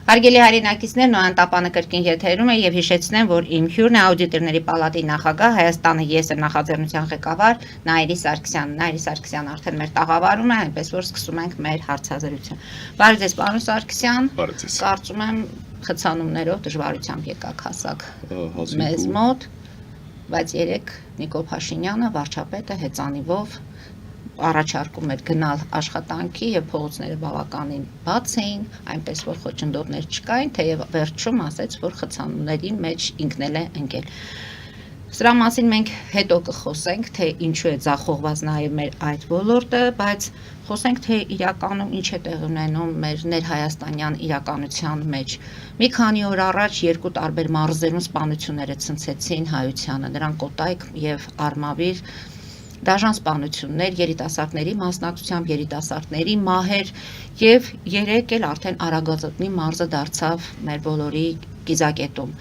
Հարգելի հայրենակիցներ, Նոյան տապանը կրկին եթերում է եւ հիշեցնեմ, որ իմ հյուրն է աուդիտորների պալատի նախագահ Հայաստանը ես եմ նախաձեռնության ղեկավար Նայիրի Սարգսյանը։ Նայիրի Սարգսյանը արդեն մեր տաղավարում է, այնպես որ սկսում ենք մեր հարցազրույցը։ Բարև ձեզ, պարոն Սարգսյան։ Բարև ձեզ։ Կարծում եմ խցանումներով դժվարությամբ եկաք հասակ մեզ մոտ, բայց երեք Նիկոլ Փաշինյանը վարչապետը հեծանիվով առաջարկում էր գնալ աշխատանքի եւ փողոցները բավականին բաց էին, այնպես որ խոչընդոտներ չկային, թեև վերջում ասեց, որ խցանումների մեջ ինքն էլ է ընկել։ Սրա մասին մենք հետո կխոսենք, թե ինչու է ձախողված նաեւ մեր այդ ոլորտը, բայց խոսենք, թե իրականում ինչ է տեղի ունենում մեր ներհայաստանյան իրականության մեջ։ Մի քանի օր առաջ երկու տարբեր մարզերում սպանությունները ցնցեցին հայությանը, նրանք Կոտայք եւ Արմավիր դաժան սպանություններ, երիտասարդների մասնակցությամբ, երիտասարդների մահեր եւ երեք էլ արդեն Արագածոտնի մարզը դարձավ մեր բոլորի գիզակետում։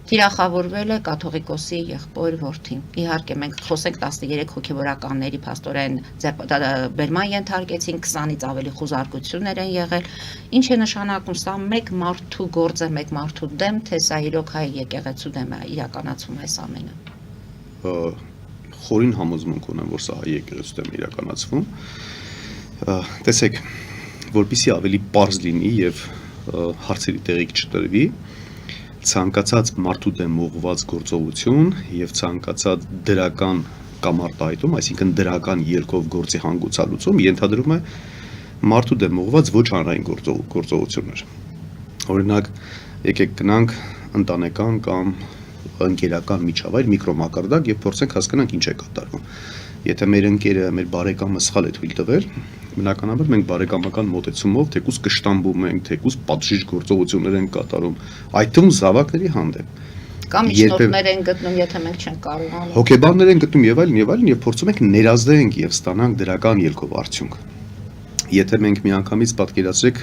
Թիրախավորվել է կաթողիկոսի եղբոր որդին։ Իհարկե մենք խոսենք 13 հոգեվորականների փաստորեն բերման ենթարկեցին, 20-ից ավելի խուզարկություններ են եղել։ Ինչ է նշանակում սա մեկ մարդու գործ է, մեկ մարդու դեմ, թե սա իրոք հայ եկեղեցու դեմ է իրականացում այս ամենը։ Խորին համոզմունք ունեմ, որ սա հայ եկեղեցու դեմ իրականացվում։ Տեսեք, որպեսզի ավելի պարզ լինի եւ հարցերի տեղիք չտրվի, ցանկացած մարդու դեմ ուղղված գործողություն եւ ցանկացած դրական կամ արտահայտում, այսինքն դրական ելքով գործի հանգուցալուծում ենթադրում է մարդու դեմ ուղղված ոչ հանրային գործողություններ։ Օրինակ, եկեք գնանք ընտանեկան կամ ընկերական միջավայր, միկրոմակարդակ եւ փորձենք հասկանանք ինչ է կատարվում։ Եթե մեր ընկերը, մեր բարեկամը սխալ է թույլ տվել, բնականաբար մենք բարեկամական մոտեցումով թեկուզ կշտամբում ենք, թեկուզ պատժիչ գործողություններ ենք կատարում, այդ թվում զավակների հանդեպ։ Կամ միջնորդներ են գտնում, եթե մենք չենք կարողանում։ Հոգեբաններ են գտնում եւ այլն եւ փորձում ենք ներազդենք եւ ստանանք դրական ելքով արդյունք։ Եթե մենք միանգամից պատկերացրեք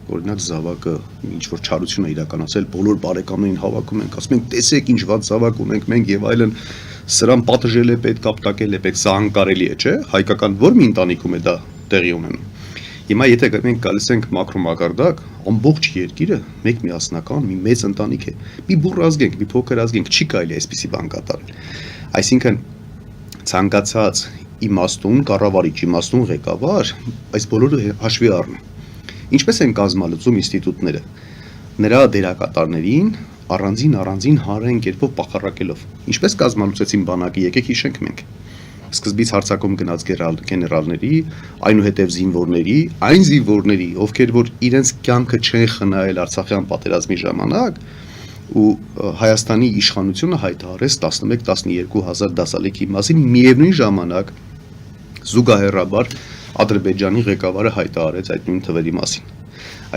օրինակ զավակը ինչ որ չարություն է իրականացել, բոլոր բարեկամներին հավաքում ենք, ասում ենք, տեսեք ինչ վատ զավակ ունենք մենք եւ այլն, սրան պատժել է պետք, ապտակել է պետք, սա անկարելի է, չէ՞։ Հայկական որ մի ընտանիքում է դա տեղի ունենում։ Հիմա եթե մենք գալիս ենք մակրոմակարդակ, ամբողջ երկիրը մեկ միասնական, մի մեծ ընտանիք է։ Մի բուռ ազգենք, մի փոքր ազգենք, չի կարելի այսպիսի բան կատարել։ Այսինքն ցանկացած իմաստուն կառավարիչ, իմաստուն ղեկավար այս բոլորը հաշվի առնում։ Ինչպես են կազմալուծում ինստիտուտները, նրա դերակատարներին առանձին հանրային կերպով պախարակելով։ Ինչպես կազմալուծեցին բանակը, եկեք հիշենք մենք։ Սկզբից հարձակում գնաց գեներալների, այնուհետև զինվորների, այն զինվորների, ովքեր որ իրենց կյանքը չեն խնայել Արցախյան պատերազմի ժամանակ, ու Հայաստանի իշխանությունը հայտարարեց 11-12 հազար դասալիքի մասին, միևնույն ժամանակ զուգահեռաբար Ադրբեջանի ղեկավարը հայտարարեց այդ նույն թվերի մասին։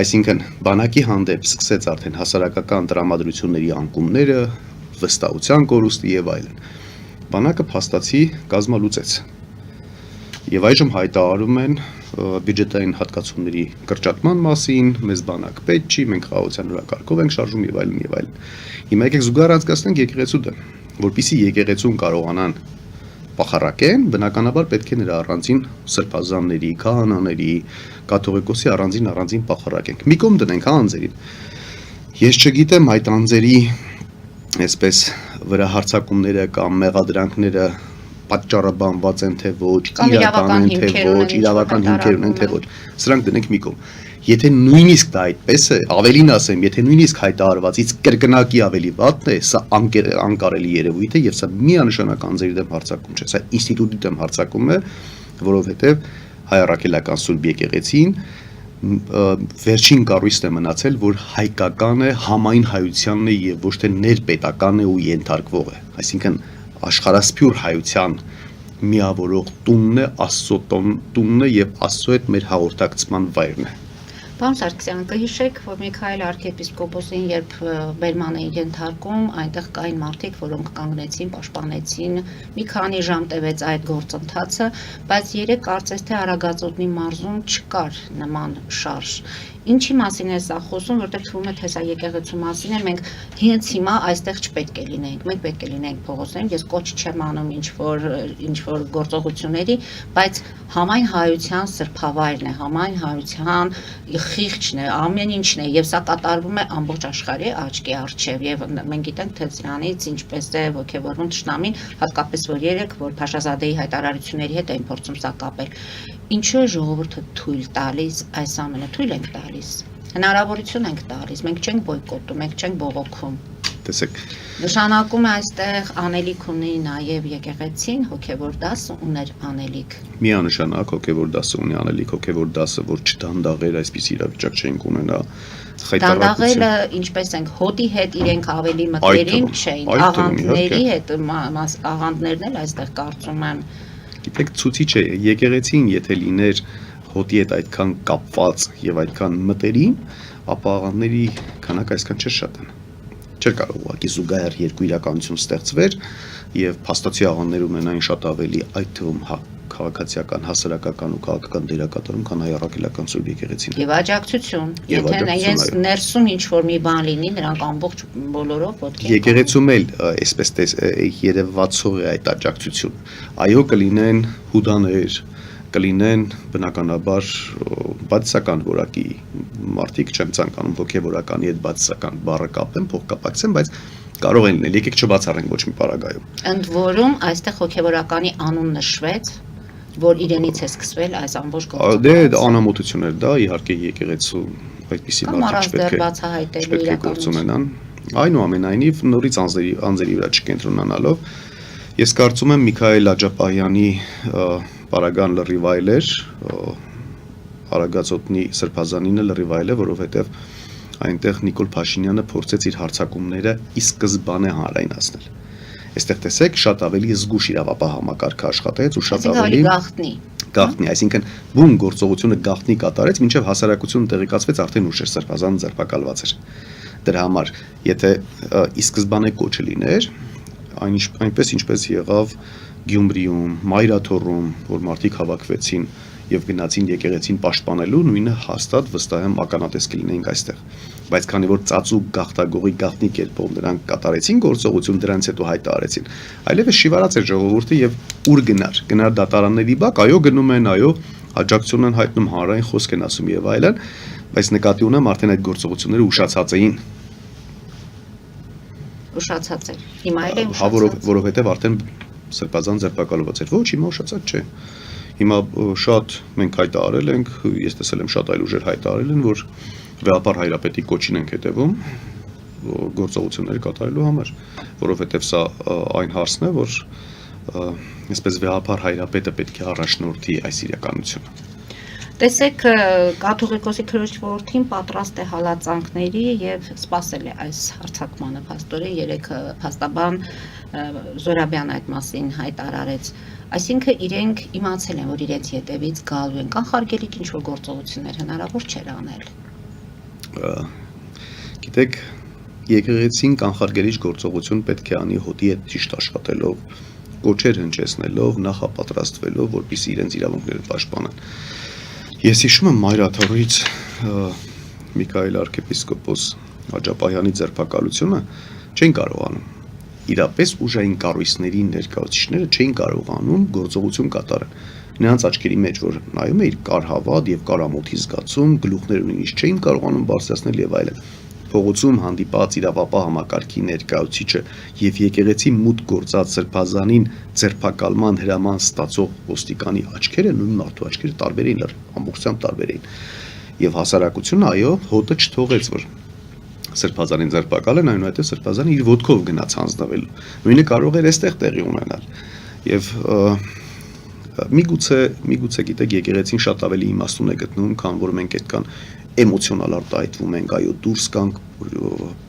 Այսինքն բանակի հանդեպ սկսեց արդեն հասարակական տրամադրությունների անկումները, վստահության կորուստը եւ այլն։ Բանակը փաստացի կազմալուծեց։ Եվ այժմ հայտարարում են բյուջետային հատկացումների կրճատման մասին, մեզ բանակ պետք չի, մենք խաղաղության օրակարգով ենք շարժում եւ այլն եւ այլն։ Հիմա եկեք զուգահեռ անցկացնենք եկեղեցու դեմ, որpիսի եկեղեցուն կարողանան պախարակեն, բնականաբար պետք է նրա առանձին սրբազանների, քահանաների, կաթողիկոսի առանձին պախարակենք։ Մի կողմ դնենք անձերին։ Ես չգիտեմ այդ անձերի այսպես վրա հարձակումները կամ մեղադրանքները պատճառաբանված են թե ոչ, իրական են թե ոչ, իրավական հիմքեր ունեն թե ոչ։ Սրանք դնենք մի կողմ։ Եթե նույնիսկ դա այդպես է, ավելին ասեմ, եթե նույնիսկ հայտարարվածից կրկնակի ավելի վատն է, սա անկարելի երևույթ է եւ սա միանշանակ անձերի դեմ հարձակում չէ, սա ինստիտուտի դեմ հարձակում է, որովհետեւ հայ առաքելական սուրբ եկեղեցին վերջին կառույցն է մնացել, որ հայկական է, համայն հայությանն է եւ ոչ թե ներպետական է ու ենթարկվող է։ Այսինքն աշխարհասփյուր հայության միավորող տունն է, Աստծո տունն է եւ Աստծո հետ մեր հաղորդակցման վայրն է։ Պարոն Սարգսյան, կհիշեք, որ Միքայել arczepiskopos-ին երբ բերման էին ենթարկում, այնտեղ կային մարդիկ, որոնք կանգնեցին, պաշտպանեցին, մի քանի ժամ տևեց այդ գործընթացը, բայց երեք կարծես թե Արագածոտնի մարզում չկար նման շարժ։ Ինչի մասին է սա խոսում, որտեղ թվում է թե սա եկեղեցու մասին է, մենք հենց հիմա այստեղ չպետք է լինենք, մենք պետք է լինենք փողոցներում, ես կոչ չեմ անում ինչ որ գործողությունների, բայց համայն հայության սրբավայրն է, համայն հայության խիղճն է, ամեն ինչն է, եւ սա կատարվում է ամբողջ աշխարհի աչքի առջև եւ մենք գիտենք թե դրանից ինչպես է ոգևորվում ճշնամին, հատկապես որ երեք որ Փաշազադեի հայտարարությունների հետ են փորձում սա կապել։ Ինչու է ժողովուրդը թույլ տալիս այս ամենը, թույլ ենք տալիս։ Հնարավորություն ենք տալիս, մենք չենք բոյկոտում, մենք չենք բողոքում։ Տեսեք, Նշանակում է այստեղ անելիք ունի նաև եկեղեցին, հոգևոր դասը ուներ անելիք։ միանշանակ հոգևոր դասը ունի անելիք, հոգևոր դասը, որ չդանդաղեր այսպես իրավիճակ չենք ունենա Դանդաղելը ինչպես ենք հոտի հետ իրենք ավելի մտերիմ չէին, աղանդների հետ, աղանդներն էլ այստեղ կարծում եմ։ Գիտեք, ցուցիչ է, եկեղեցին եթե լիներ հոտի հետ այդքան կապված եւ այդքան մտերիմ, ապա աղանդների քանակը այսքան չէր շատան։ Չէր կարող ուղղակի զուգահեռ երկու իրականություն ստեղծվեր եւ փաստացի աղանդներ ունենային շատ ավելի այդ թվում քաղաքացիական, հասարակական ու քաղաքական դերակատարում, քան հայ առաքելական Սուրբ եկեղեցին։ Եվ աջակցություն, եթե նրանց ներսում ինչ որ մի բան լինի, նրանք ամբողջ բոլորով ոտքի են։ Եկեղեցում էլ այսպես երևացող է այդ աջակցություն։ Այո, կլինեն հուդաներ, կլինեն բնականաբար բացասական որակի մարդիկ, չեմ ցանկանում հոգևորականի հետ բացասական բառը կապեմ, փոխկապակցեմ, բայց կարող են լինել, եկեք չբացառենք ոչ մի պարագայում։ Ընդ որում այստեղ հոգևորականի անուն նշվեց, որ իրենից է սկսվել այս ամբողջ գործընթացը։ Դե անամոթություն էր դա, իհարկե եկեղեցու այդպիսի մարդիկ չպետք է գործ ունենան։ Այնուամենայնիվ նորից անձերի վրա չկենտրոնանալով, ես կարծում եմ Միքայել Աջապահյանի Պարագան լրիվ այլ էր, Արագածոտնի Սրբազանինը լրիվ այլ է, որովհետև այնտեղ Նիկոլ Փաշինյանը փորձեց իր հարձակումները ի սկզբանե հանրայնացնել։ Այստեղ տեսեք, շատ ավելի զգուշ իրավապահ համակարգը աշխատեց ու շատ ավելի գաղտնի, այսինքն բուն գործողությունը գաղտնի կատարեց, մինչև հասարակությունը տեղեկացվեց արդեն ուշ էր Սրբազանը ձերբակալված էր։ Դրա համար, եթե ի սկզբանե կոչը լիներ, այնպես ինչպես եղավ Գյումրիում, Մայրաթոռում, որ մարդիկ հավաքվեցին եւ գնացին եկեղեցին պաշտպանելու, նույնը հաստատ վստահ եմ ականատես կլինեինք այստեղ։ Բայց քանի որ ծածուկ գաղթագողի գաղտնի կերպով նրանք կատարեցին գործողություն, դրանից հետո հայտարարեցին, այլևս շիվարած էր ժողովուրդը եւ ուր գնար դատարանների բակ, այո գնում են, այո աջակցություն են հայտնում, հանրային խոսք են ասում եւ այլն, բայց նկատի ունեմ արդեն այդ գործողությունները ուշացած էին։ Ուշացած էր։ Հիմա էլ է ուշացած։ Որովհետեւ արդեն Սրբազան ձերբակալված էր։ Ոչ, հիմա ուշացած չէ։ Հիմա շատ մենք հայտարարել ենք, ես տեսել եմ շատ այլ ուժեր հայտարարել են, որ վեհապար հայրապետի կոչին ենք հետևում գործողություններ կատարելու համար, որովհետև սա այն հարցն է, որ այսպես վեհապար հայրապետը պետք է առաջնորդի այս իրականությունը։ Տեսեք, կաթողիկոսի քրոջ որդին պատրաստ է հալածանքների եւ սպասել է այս հարձակմանը փաստորեն երեք փաստաբան Զորաբյան այդ մասին հայտարարեց։ Այսինքն իրենք իմացել են, որ իրենց ետևից գալու են, կանխարգելիք ինչ որ գործողություններ հնարավոր չէր անել։ Գիտեք, եկեղեցին կանխարգելիչ գործողություն պետք է անի հոտի հետ ճիշտ աշխատելով, կոչեր հնչեցնելով, նախապատրաստվելով, որպեսզի իրենց իրավունքները պաշտպանեն։ Ես հիշում եմ Մայրաթոռից Միքայել arczepiskopos Աջապահյանի ձերբակալությունը չեն կարողանում։ Իրապես ուժային կառույցների ներկայացուցիչները չէին կարողանում գործողություն կատարել։ Նրանց աչքերի մեջ որ նայում էիր կար հավատ եւ կարամոթի զգացում, գլուխները նույնիսկ չէին կարողանում բարձրացնել եւ այլն։ Փողոցում հանդիպած իրավապահ համակարգի ներկայացուցիչը եւ եկեղեցի մուտք գործած Սրբազանին ձերբակալման հրաման ստացող ոստիկանի աչքերը նույն մարդու աչքերը տարբեր էին, ամբողջությամբ տարբեր էին։ Եվ հասարակությունը այո, հոտը չթողեց որ Սրբազանին ձերբակալեն, այնուհետև Սրբազանը իր ոտքով գնաց հանձնվելու։ Նույնը կարող էր այստեղ տեղի ունենալ։ Եվ միգուցե գիտեք եկեղեցին շատ ավելի իմաստուն է գտնում, քան որ մենք այդքան էմոցիոնալ արտահայտվում ենք, այո, դուրս կանք,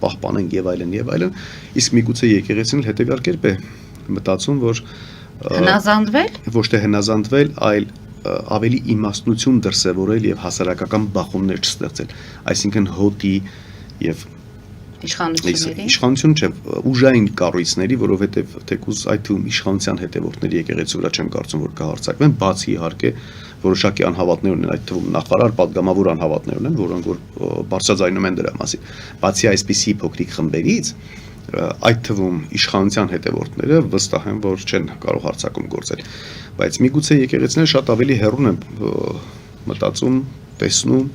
պահպանենք եւ այլն, իսկ միգուցե եկեղեցին հետեւյալ կերպ է մտածում, որ հնազանդվել, ոչ թե հնազանդվել, այլ ավելի իմաստնություն դրսևորել եւ հասարակական բախումներ չստեղծել, այսինքն հոտի եւ իշխանություն չէ, ուժային կառույցների, որովհետեւ թեկուզ այդ թվում իշխանության հետևորդների եկեղեցու վրա չեմ կարծում որ կհարցակվեն, բացի իհարկե որոշակի անհավատներ ունեն այդ թվում նախարար, падգամավոր անհավատներ ունեն, որոնք որ բարձրաձայնում են դրա մասին։ Բացի այսպիսի փոքրիկ խմբերից, այդ թվում իշխանության հետևորդները վստահ են, որ չեն կարող հարձակում գործել։ Բայց միգուցե եկեղեցիները շատ ավելի հեռուն են մտածում, տեսնում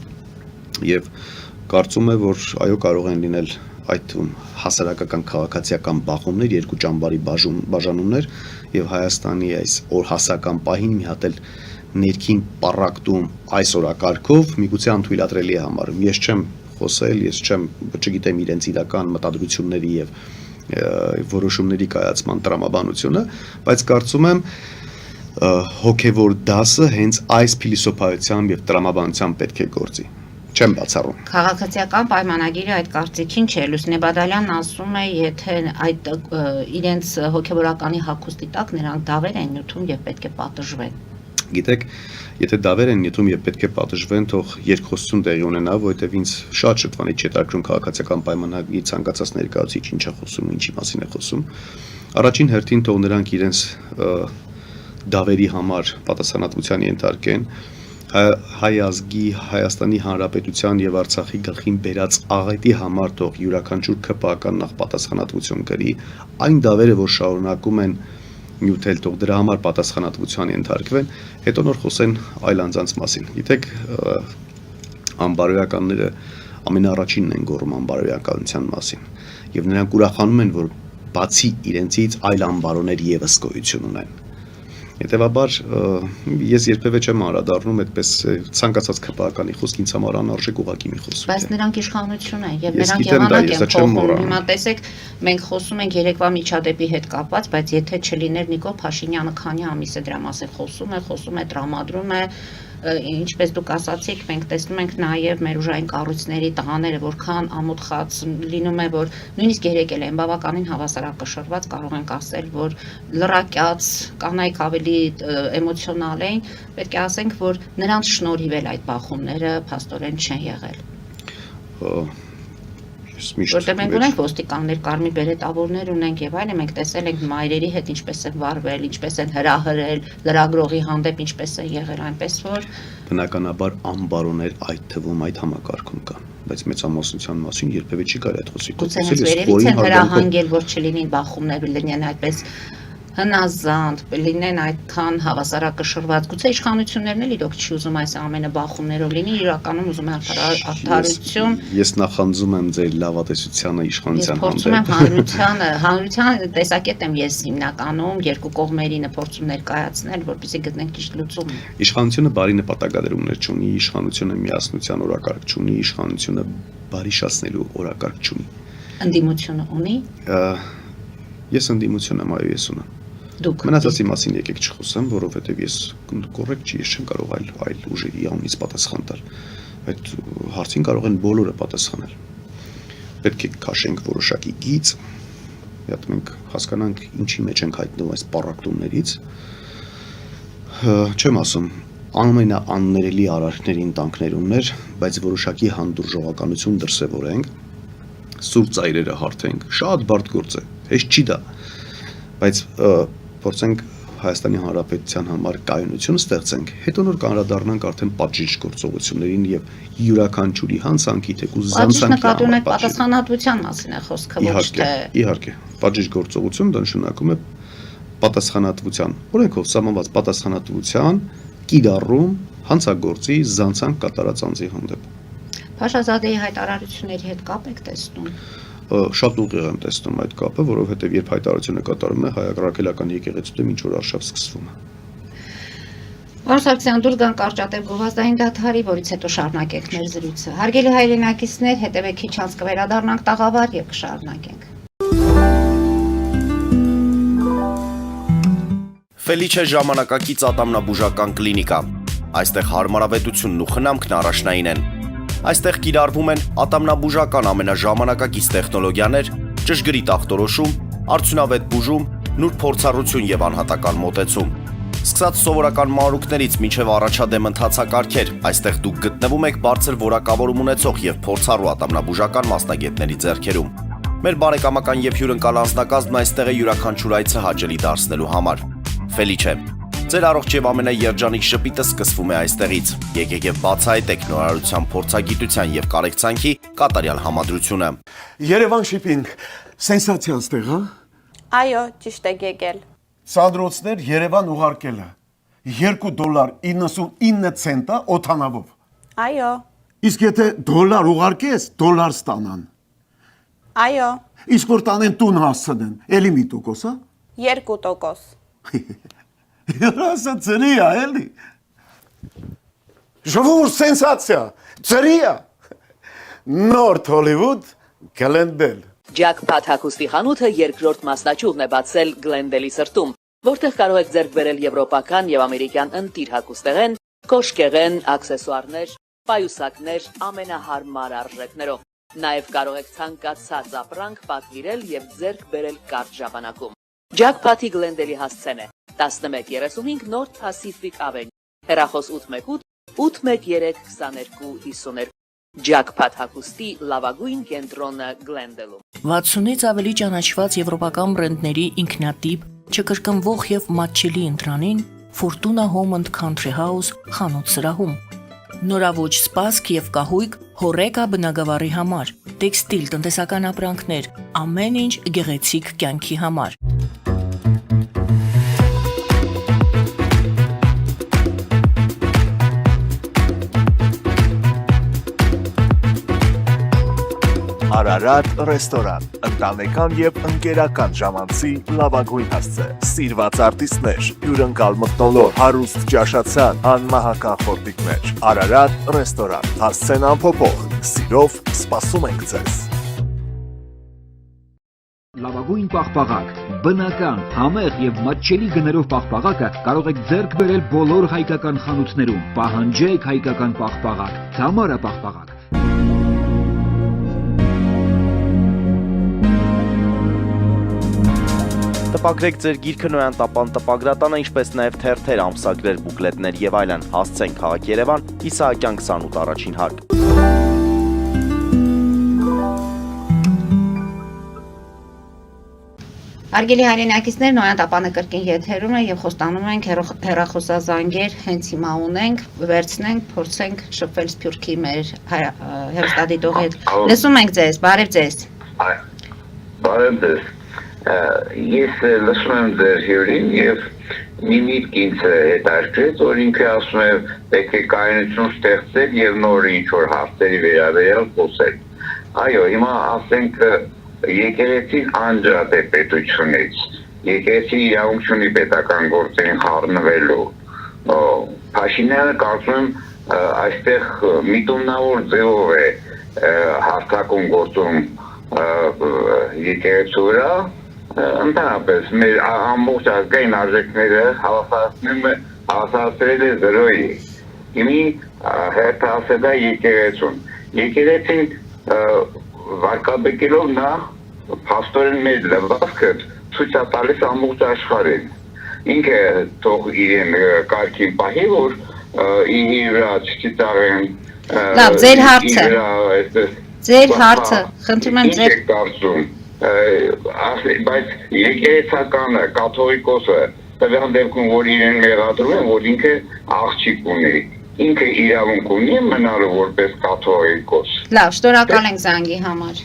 Եվ կարծում եմ, որ այո կարող են լինել այդ թվում հասարակական քաղաքացիական բախումներ, երկու ճամբարի բաժանումներ եւ Հայաստանի այս օրհասական պահին մի հատ էլ ներքին պառակտում այս օրակարգով միգուցե անթույլատրելի է համարում։ Ես չեմ խոսել, ես չգիտեմ իրենց իրական մտադրությունների եւ որոշումների կայացման տրամաբանությունը, բայց կարծում եմ հոգեվոր դասը հենց այս փիլիսոփայությամբ եւ տրամաբանությամբ պետք է գործի։ Չեմ բացառում։ Քաղաքացիական պայմանագիրը այդ կարծիքին չէ։ Լուսնե Բադալյանն ասում է, եթե այդ իրենց հոգեվորականի հագուստի տակ նրանք դավեր են նյութում եւ պետք է պատժվեն։ Գիտեք, եթե դավեր են նյութում եւ պետք է պատժվեն, թող երկխոսություն տեղի ունենա, որովհետեւ ինձ շատ շուտվանի չետարկրում քաղաքացիական պայմանագրի ցանկացած ներկայացուցիչ ինչ է խոսում, ինչի մասին է խոսում։ Առաջին հերթին թող նրանք իրենց դավերի համար պատասխանատվության ենթարկեն հայ ազգի, Հայաստանի Հանրապետության եւ Արցախի գլխին բերած աղետի համար թող յուրաքանչյուր ԿՊԱ-ական նախ պատասխանատվություն կրի, այն դավերը, որ շարունակում են նյութել, թող դրա համար պատասխանատվության ենթարկվեն, հետո նոր խոսեն այլ անձանց մասին։ Գիտեք, անբարոյականները ամենաառաջինն են գոռում անբարոյականության մասին, եւ նրանք ուրախանում են, որ բացի իրենցից այլ անբարոներ եւս գոյություն ունեն։ Հետևաբար ես երբևէ չեմ անդրադառնում այդպես ցանկացած ԿՊԱ-կանի խոսք ինձ համար անարժեք ուղղակի մի խոսք։ Բայց նրանք իշխանություն են եւ նրանք եղանակ են փոխում։ Հիմա տեսեք, մենք խոսում ենք երեկվա միջադեպի հետ կապված, բայց եթե չլիներ Նիկոլ Փաշինյանը քանի ամիս է դրա մասին խոսում է, տրամադրում է, ինչպես դուք ասացիք, մենք տեսնում ենք նաև մեր ուժային կառույցների տղաները որքան ամոթխած լինում է, որ նույնիսկ երեկել են բավականին հավասարակշռված, կարող ենք ասել, որ լրակյաց կանայք ավելի էմոցիոնալ էին, պետք է ասենք, որ նրանց շնորհիվ էլ այդ բախումները փաստորեն չեն եղել։ Որտեղ մենք ունենք ոստիկաններ, կարմիր բերետավորներ ունենք եւ այլն, մենք տեսել ենք մայրերի հետ ինչպես են վարվել, ինչպես են հրահրել, լրագրողի հանդեպ ինչպես է եղել, այնպես որ բնականաբար անբարոներ այդ թվում այդ համակարգում կան, բայց մեծամասնության մասին երբևէ չի կարելի այդ խոսի։ Գուցե հենց վերևից են հրահանգել, որ չլինին բախումներ, լինեն այդպես հնազանդ, լինեն այդքան հավասարակշռված, գուցե իշխանություններն էլ իրոք չի ուզում այս ամենը բախումներով լինի, իրականում ուզում է արդարություն։ Ես նախանձում եմ ձեր լավատեսությանը իշխանության հանդեպ։ Հանրության տեսակետ եմ ես հիմնականում երկու կողմերին փորձում ներկայացնել, որպեսզի գտնենք ճիշտ լուծում։ Իշխանությունը բարի նպատակադրումներ չունի, իշխանությունը միասնության օրակարգ չունի, իշխանությունը բարիշացնելու օրակարգ չունի։ Ընդդիմությունը ունի։ Ես ընդդիմություն եմ, այո, ես ունեմ։ Մնացածի մասին եկեք չխոսեմ, որովհետև ես կորեկտ չի, ես չեմ կարող այլ ուժերի անունից պատասխան տալ։ Այդ հարցին կարող են բոլորը պատասխանել։ Պետք է քաշենք որոշակի գիծ, հատ մենք հասկանանք ինչի մեջ ենք հայտնվում այս պառակտումներից։ Չեմ ասում, ամենաաններելի արարքների ընտանքներումներ, բայց որոշակի հանդուրժողականություն դրսևորենք, սուրբ ծայրերը հարթենք, շատ բարդ գործ է, հեշտ չի դա, բայց փորձենք Հայաստանի Հանրապետության համար կայունություն ստեղծենք, հետո նոր կանրադառնանք արդեն պատժիչ գործողություններին եւ յուրաքանչյուրի հանցանքի թեկուզ զանցանքի համար պատասխանատվության մասին է խոսքը, ոչ թե իհարկե, պատժիչ գործողություն դա նշանակում է պատասխանատվության, օրենքով սահմանված պատասխանատվության կիրառում հանցագործի զանցանք կատարած անձի հանդեպ։ Փաշազադեի հայտարարությունների հետ կապ եք տեսնում։ Շատ ուղիղ եմ տեսնում այդ կապը, որովհետև երբ հայտարարությունը կատարում է հայ-ագրարական եկեղեցու դեմ ինչ որ արշավ սկսվում է։ Պարոն Սարգսյան, դուրս գանք կարճատև գովազդային դադարի, որից հետո շարունակենք մեր զրույցը։ Հարգելի հայրենակիցներ, հետևեք քիչ անց կվերադառնանք տաղավար եւ կշարունակենք։ Ֆելիչե ժամանակակից ատամնաբուժական կլինիկա։ Այստեղ հարմարավետությունն ու խնամքն առաջնային են։ Այստեղ կիրառվում են ատամնաբուժական ամենաժամանակակից տեխնոլոգիաներ, ճշգրիտ ախտորոշում, արդյունավետ բուժում, նուրբ փորձառություն եւ անհատական մոտեցում։ Սկսած սովորական մանրուքներից մինչև առաջադեմ ընթացակարգեր, այստեղ դուք գտնվում եք բարձր որակավորում ունեցող եւ փորձառու ատամնաբուժական մասնագետների ձեռքերում։ Մեր բարեկամական եւ հյուրընկալ անձնակազմն այստեղ է յուրաքանչյուր այցը հաճելի դարձնելու համար։ Ֆելիչե, ձեր առողջ եւ ամենաերջանիկ շպիտը սկսվում է այստեղից։ Եկեք եւ բացահայտեք նորարարության փորձագիտության եւ կարեկցանքի կատարյալ համադրությունը։ Երևան շիփինգ, սենսացիա ստեղ, հա։ Այո, ճիշտ եք եկել։ Սանդրոցներ Երևան ուղարկելը $2.99 օթանավով։ Այո, Իսկ եթե դոլար ուղարկես, դոլար ստանան։ Այո, Իսկ որ տանեն տուն հասցնեն, էլի մի տոկոս, հա։ 2%։ Երասը ծրի է, էլի։ Ժողովուրդ սենսացիա, ծրի է։ Նորդ Հոլիվուդ Գլենդել։ Ջաքփաթ հագուստի խանութը երկրորդ մասնաճյուղն է բացել Գլենդելի սրտում, որտեղ կարող եք ձեռք բերել եվրոպական եւ ամերիկյան ընտիր հագուստեղեն, կոշկեղեն, աքսեսուարներ, պայուսակներ ամենահարմար արժեքներով։ Նաեւ կարող եք ցանկացած ապրանք պատվիրել եւ ձեռք բերել կարճ ժամանակում։ Ջաքփաթի Գլենդելի հասցեն է 1135 North Pacific Avenue, հեռախոս 818 813 2252 Ջաքփաթ հագուստի լավագույն կենտրոնը Գլենդելում։ 60-ից ավելի ճանաչված եվրոպական բրենդների ինքնատիպ, չկրկնվող եւ մատչելի ընտրանին Fortuna Home and Country House խանութ սրահում։ Նորավոճ սպասք եւ կահույք հորեկա բնագավառի համար, տեքստիլ տնտեսական ապրանքներ, ամեն ինչ գեղեցիկ կյանքի համար։ Արարատ ռեստորան, ընտանեկան եւ ընկերական ժամանցի լավագույն հասցե, սիրված արտիստներ, հյուրընկալ մթնոլորտ, հարուստ ճաշացան, անմահական խորտիկներ, Արարատ ռեստորան, հասցեն անփոփոխ, սիրով սպասում ենք ձեզ։ Լավագույն պաղպաղակ, բնական, համեղ եւ մատչելի գներով պաղպաղակը կարող եք ձեռք բերել բոլոր հայկական խանութներում։ Պահանջեք հայկական պաղպաղակ, Թամարա պաղպաղակ։ Տպագրեք ձեր գիրքը Նոյան տապան տպագրատանը, ինչպես նաև թերթեր, ամսագրեր, բուկլետներ եւ այլն։ Հասցեն քաղաք Երևան, Իսահակյան 28 առաջին հարկ։ Հարգելի հայրենակիցներ, Նոյան տապանը կրկին եթերում է եւ խոստանում ենք հեռախոսազանգեր հենց հիմա ունենք, վերցնենք, փորձենք շփվել Սփյուռքի մեր հեռուստադիտողի հետ։ Լսում ենք ձեզ, բարև ձեզ։ Բարև ձեզ։ Ես լսում եմ ձեր հյուրին եւ մի միտք ինձ հետաքրքրեց, որ ինքը ասում է պետք է կայունություն ստեղծել եւ նոր ինչ-որ հարցերի վերաբերյալ խոսել։ Այո, հիմա ասենք եկեղեցին անջատ է պետությունից, եկեղեցի իրավունք ունի պետական գործերին խառնվելու։ Փաշինյանը կարծում եմ այստեղ միտումնավոր ձևով է հարձակում գործում եկեղեցու վրա, ընդհանրապես մեր ամբողջ ազգային արժեքները հավասարացրել է զրոյի։ Հիմի հերթասել է եկեղեցուն։ Եկեղեցին վարկաբեկելով նա փաստորեն մեր լվացքը ցույց է տալիս ամբողջ աշխարհին։ Ինքը թող իրեն կարգին պահի, որ իր վրա չծիծաղեն։ Լավ, ձեր հարցը։ Ձեր հարցը, խնդրում եմ ձեր կարծում, բայց եկեղեցականը, կաթողիկոսը, տվյալ դեպքում, որ իրեն մեղադրում են, որ ինքը աղջիկ ունի, ինքը իրավունք ունի մնալու որպես կաթողիկոս։ Լավ, շնորհակալ ենք զանգի համար։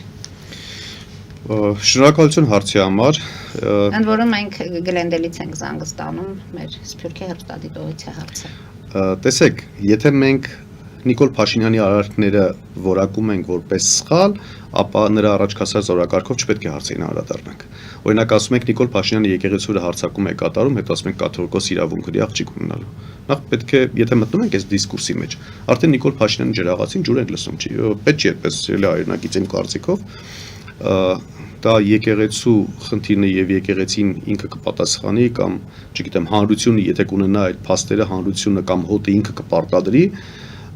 Շնորհակալություն հարցի համար։ Ընդ որում մենք Գլենդելից ենք զանգը ստանում, մեր Սփյուռքի հեռուստադիտողից է հարցը։ Տեսեք, եթե մենք Նիկոլ Փաշինյանի արարքները որակում ենք որպես սխալ, ապա նրա առաջ կասած օրակարգով չպետք է հարցին անդրադառնանք։ Օրինակ ասում ենք Նիկոլ Փաշինյանը եկեղեցու վրա հարձակում է կատարում, հետո ասում ենք կաթողիկոս իրավունք ունի աղջիկ ունենալու։ Նախ պետք է, եթե մտնում ենք այս դիսկուրսի մեջ, արդեն Նիկոլ Փաշինյանը ջրաղացին ջուր ենք լսում, չի, պետք չէ այդպես հայրենակից իմ կարծիքով, դա եկեղեցու խնդիրն է եւ եկեղեցին ինքը կպատասխանի կամ, չգիտեմ, հանրությունը եթե կունենա այդ փաստերը, հանրությունը կամ հոտը ինքը կպարտադրի,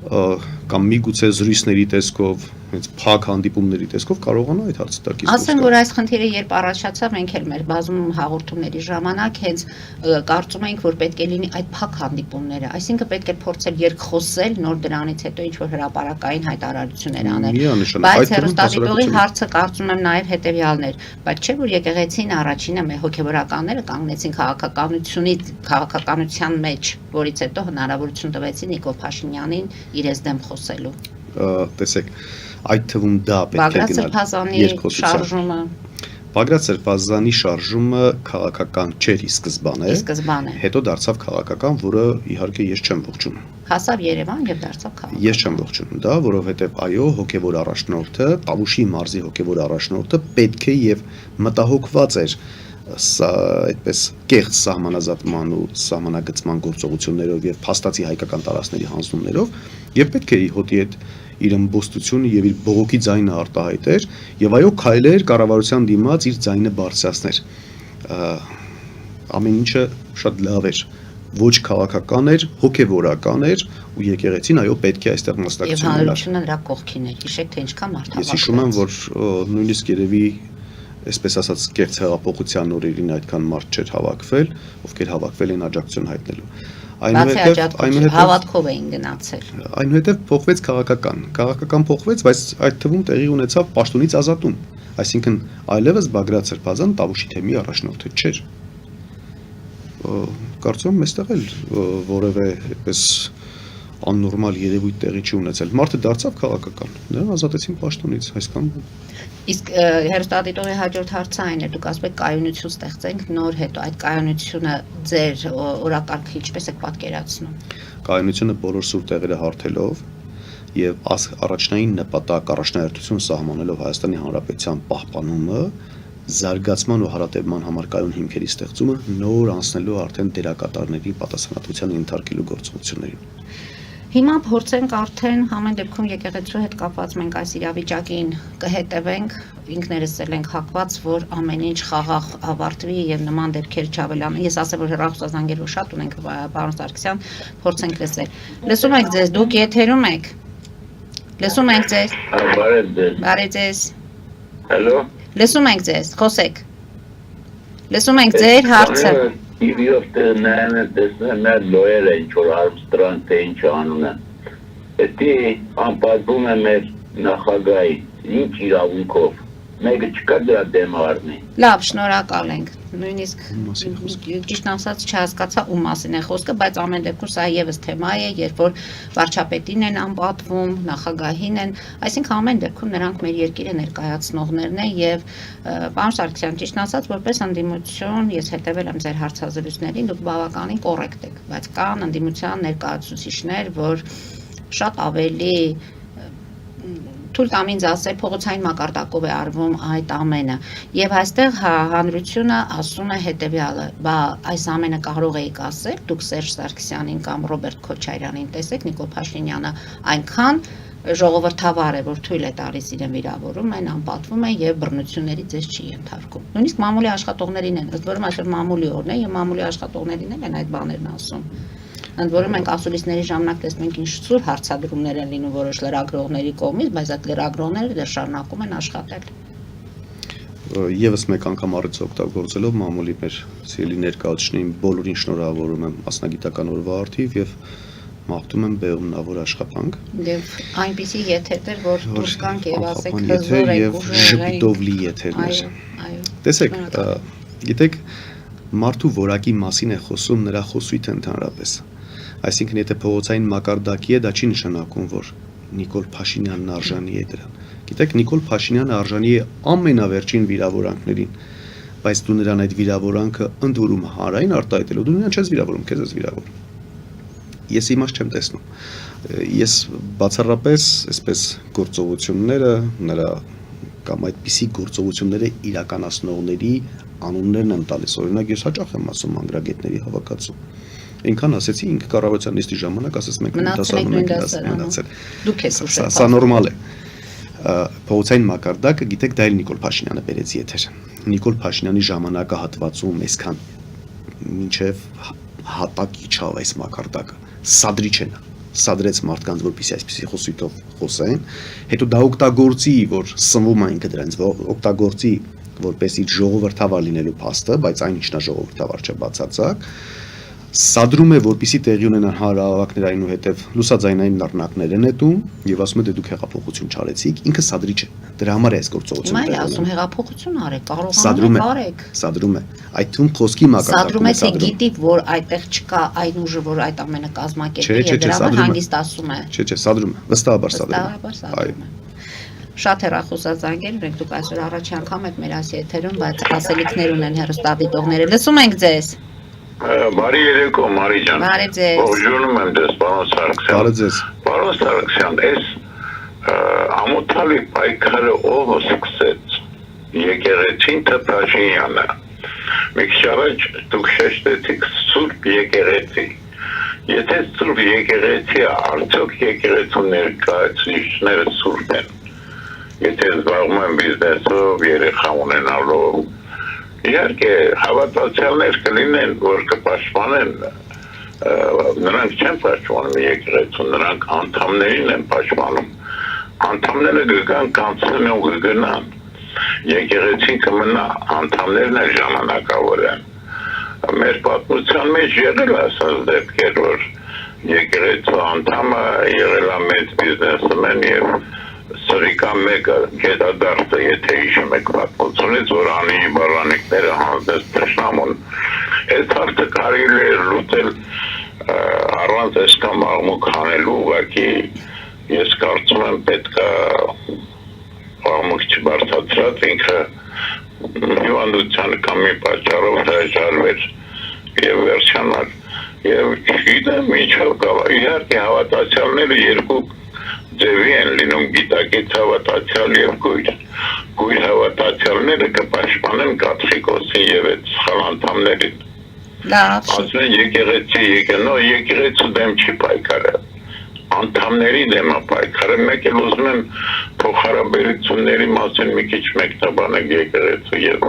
կամ միգուցե զրույցների տեսքով, հենց փակ հանդիպումների տեսքով կարողանա այդ հարցը տակից։ Ասեմ, որ այս խնդիրը երբ առաջացավ, մենք էլ մեր բազում հաղորդումների ժամանակ հենց կարծում ենք, որ պետք է լինի այդ փակ հանդիպումները, այսինքն պետք է փորձել երկխոսել, նոր դրանից հետո ինչ-որ հրապարակային հայտարարություններ անել։ Բայց հեռուստադիտողի հարցը կարծում եմ նաև հետեւյալն էր, բայց չէ՞ որ եկեղեցին առաջինը մեր հոգեվորականները կանգնեցին քաղաքականության մեջ, որից հետո հնարավորություն տվեցին Նիկոլ Փաշինյանին իրենց դեմ խոսելու։ Տեսեք, այդ թվում դա պետք է գնալ երկխոսության։ Բագրատ Սրբազանի շարժումը քաղաքական չէր ի սկզբանե, հետո դարձավ քաղաքական, որը իհարկե ես չեմ ողջունում։ Հասավ Երևան եւ դարձավ քաղաք։ Ես չեմ ողջունում դա, որովհետեւ այո, հոգեվոր առաջնորդը, Տավուշի մարզի հոգեվոր առաջնորդը պետք է եւ մտահոգված էր սա այդպես կեղծ սահմանազատման ու սահմանագծման գործողություններով եւ փաստացի հայկական տարածքների հանձնումներով եւ պետք է հոտի այդ իր ըմբոստությունը եւ իր բողոքի ձայնը արտահայտեր եւ այո քայլեր կառավարության դիմաց իր ձայնը բարձրացներ ամեն ինչը շատ լավ էր ոչ քաղաքական էր հոգեվորական էր ու եկեղեցին այո պետք է այստեղ մասնակցություն ունենար եւ հանրությունը նրա կողքին էր հիշեք թե ինչքան մարդավաճ ես հիշում եմ որ նույնիսկ երևի այսպես ասած կեղծ հեղափոխության օրերին այդքան մարդ չէր հավաքվել ովքեր հավաքվել են աջակցություն հայտնելու այնուհետև հավատքով էին գնացել այնուհետև փոխվեց քաղաքական փոխվեց բայց այդ թվում տեղի ունեցավ պաշտոնից ազատում այսինքն այլևս Բագրատ Սրբազան Տավուշի թեմի առաջնորդը չէր կարծում եմ այստեղ էլ որևէ այդպես աննորմալ երևույթ տեղի չի ունեցել մարդը դարձավ քաղաքական նրան ազատեցին պաշտոնից այսքան իսկ հերոստատիտողի հաջորդ հարցը այն է դուք ասում եք կայունություն ստեղծենք նոր հետո այդ կայունությունը ձեր օրակարգը ինչպես եք պատկերացնում կայունությունը բոլոր սուր տեղերը հարթելով եւ առաջնային նպատակ առաջնահերթություն սահմանելով Հայաստանի Հանրապետության պահպանումը զարգացման ու հարատևման համար կայուն հիմքերի ստեղծումը նոր անցնելու արդեն դերակատարների պատասխանատվության ենթարկելու գործողություններին Հիմա փորձենք արդեն համեն դեպքում եկեղեցու հետ կապված մենք այս իրավիճակին կհետևենք, ինքներս ենք հակված, որ ամեն ինչ խաղաղ ավարտվի եւ նման դեպքեր չավելան։ Ես ասեմ, որ հեռախոսազանգերով շատ ունենք, պարոն Սարգսյան, փորձենք լսել։ Լսում եք ձեզ, դուք եթերում եք։ Լսում ենք ձեզ։ Բարև ձեզ։ Հալո։ Լսում ենք ձեզ, խոսեք։ Լսում ենք ձեր հարցը։ TV-ով նայեն տեսնեն լոյերը ինչ-որ Արմստրոնգ թե ինչ անուն է։ Էդի անպատվում է մեր նախագահի, ինչ իրավունքով, մեկը չկա դրա դեմ առնի։ Լավ, շնորհակալ ենք, նույնիսկ ճիշտ ասած չհասկացա ում մասին է խոսքը, բայց ամեն դեպքում սա եւս թեմա է, երբ որ վարչապետին են անպատվում, նախագահին են, այսինքն ամեն դեպքում նրանք մեր երկիրը ներկայացնողներն են եւ պարոն Սարգսյան, ճիշտ ասած, որպես ընդդիմություն, ես հետեւել եմ ձեր հարցազրույցներին, դուք բավականին կոռեկտ եք, բայց կան ընդդիմության ներկայացուցիչներ, որ շատ ավելի թույլ տամ ինձ ասել փողոցային մակարդակով է արվում այդ ամենը եւ այստեղ հանրությունը ասում է հետեւյալը բա այս ամենը կարող էիք ասել դուք Սերժ Սարգսյանին կամ Ռոբերտ Քոչարյանին տեսեք Նիկոլ Փաշինյանը այնքան ժողովրդավար է որ թույլ է տալիս իրեն վիրավորում են անպատվում են եւ բռնությունների ձեզ չի ենթարկում նույնիսկ մամուլի աշխատողներին են ըստ որում այսօր մամուլի օրն է եւ մամուլի աշխատողներին են այդ բաներն ասում Ընդ որում մենք ասուլիսների ժամանակ տեսնում ենք ինչ ծուր հարցադրումներ են լինում որոշ լրագրողների կողմից, բայց այդ լրագրողները դեռ շարունակում են աշխատել։ Եվս մեկ անգամ առիթ օգտագործելով մամուլի մեր սիրելի ներկայացուցիչներին բոլորին շնորհավորում եմ մասնագիտական օրվա արդիվ եւ մաղթում եմ բեումնավոր աշխատանք։ Եվ այնպիսի եթերներ, որ դուրս գանք եւ ասեք հզոր եք ժպիտով լի եթերներ։ Այո։ Տեսեք, գիտեք, մարդու որակի մասին է խոսում նրա խոսույթը ընդհանրապես։ Այսինքն եթե փողոցային մակարդակի է, դա չի նշանակում, որ Նիկոլ Փաշինյանն արժանի է դրան։ Գիտեք, Նիկոլ Փաշինյանը արժանի է ամենավերջին վիրավորանքներին, բայց դու նրան այդ վիրավորանքը ընդ որում հանրային արտահայտելու դու նրան չես վիրավորում, քեզ ես վիրավորում։ Ես իմաստ չեմ տեսնում։ Ես բացառապես այսպես գործողությունները, նրա կամ այդպիսի գործողությունները իրականացնողների անուններն եմ տալիս։ Օրինակ ես հաճախ եմ ասում անգրագետների հավաքածու։ Ինքան ասեցի ինքը կառավարության նիստի ժամանակ ասես մենք մնացել։ Դուք եք ասել։ Սա նորմալ է։ Փողոցային մակարդակը, գիտեք, դա էլ Նիկոլ Փաշինյանը բերեց եթեր։ Նիկոլ Փաշինյանի ժամանակահատվածում այսքան մինչև հատակի չավ այս մակարդակը։ Սադրիչ են։ Սադրեց մարդկանց, որպեսզի այսպեսի խոսույթով խոսեն, հետո դա օգտագործի, որ սնվում է ինքը դրանց, օգտագործի, որպես իր ժողովրդավար լինելու փաստը, բայց այն ինչն է ժողովրդավար չէ բացարձակ, սադրում է, որպեսզի տեղի ունենան հանրահավաքներ այնուհետև լուսաձայնային նռնակներ են նետում եւ ասում է դե դուք հեղափոխություն չարեցիք, ինքը սադրիչ է, դրա համար է այս գործողությունը։ Հիմա ասում հեղափոխություն արեք, կարողանում եք արեք։ Սադրում է, այդ թվում խոսքի մակարդակում է սադրում։ Սադրում է, թե գիտի, որ այդտեղ չկա այն ուժը, որ այդ ամենը կազմակերպի եւ դրա համար հանգիստ ասում է։ Չէ, սադրում է, վստահաբար սադրում է։ Շատ հեռախոսազանգեր ունենք, դուք այսօր առաջի անգամ եք մեր այս եթերում, բայց ասելիքներ ունեն հեռուստադիտողները։ Լսում ենք ձեզ։ Բարի երեկո, Մարի ջան։ Բարի ձեզ։ Ողջունում եմ ձեզ, պարոն Սարգսյան։ Բարի ձեզ։ Պարոն Սարգսյան, այս ամոթալի պայքարը ով սկսեց։ Եկեղեցին թե Փաշինյանը։ Մի քիչ առաջ դուք շեշտեցիք Սուրբ Եկեղեցի։ Եթե Սուրբ Եկեղեցի է, արդյոք եկեղեցու ներկայացուցիչները սուրբ են։ Եթե զբաղվում են բիզնեսով, երեխա ունենալով, իհարկե հավատացյալներ կլինեն, որ կպաշտպանեն, նրանք չեն պաշտպանում եկեղեցուն, նրանք անդամներին են պաշտպանում։ Անդամները կգան, կանցնեն ու կգնան։ Եկեղեցին կմնա, անդամներն էլ ժամանակավոր են։ Մեր պատմության մեջ եղել է ասած դեպքեր, որ եկեղեցու անդամը եղել է մեծ բիզնեսմեն եւ սրիկա մեկը գետադարձը, եթե հիշում եք պատմությունից, որ անի բառանիկները հանձնեց թշնամուն։ Այս հարցը կարելի է լուծել առանց այսքան աղմուկ հանելու, ուղղակի ես կարծում եմ պետք է աղմուկ չբարձրացրած ինքը հիվանդության կամ մի պատճառով հրաժարվեր եւ վերջանալ։ Եվ չգիտեմ ինչով կա։ Իհարկե հավատացյալները երկու ձևի են լինում, գիտակից հավատացյալ եւ գույր։ Գույր հավատացյալները կպաշտպանեն կաթողիկոսին եւ այդ սխալ անդամներին։ Լավ։ Ասում են եկեղեցու դեմ չի պայքարը։ Անդամների դեմ է պայքարը։ Մեկ էլ ուզում եմ փոխհարաբերությունների մասին մի քիչ մեկնաբանել եկեղեցու եւ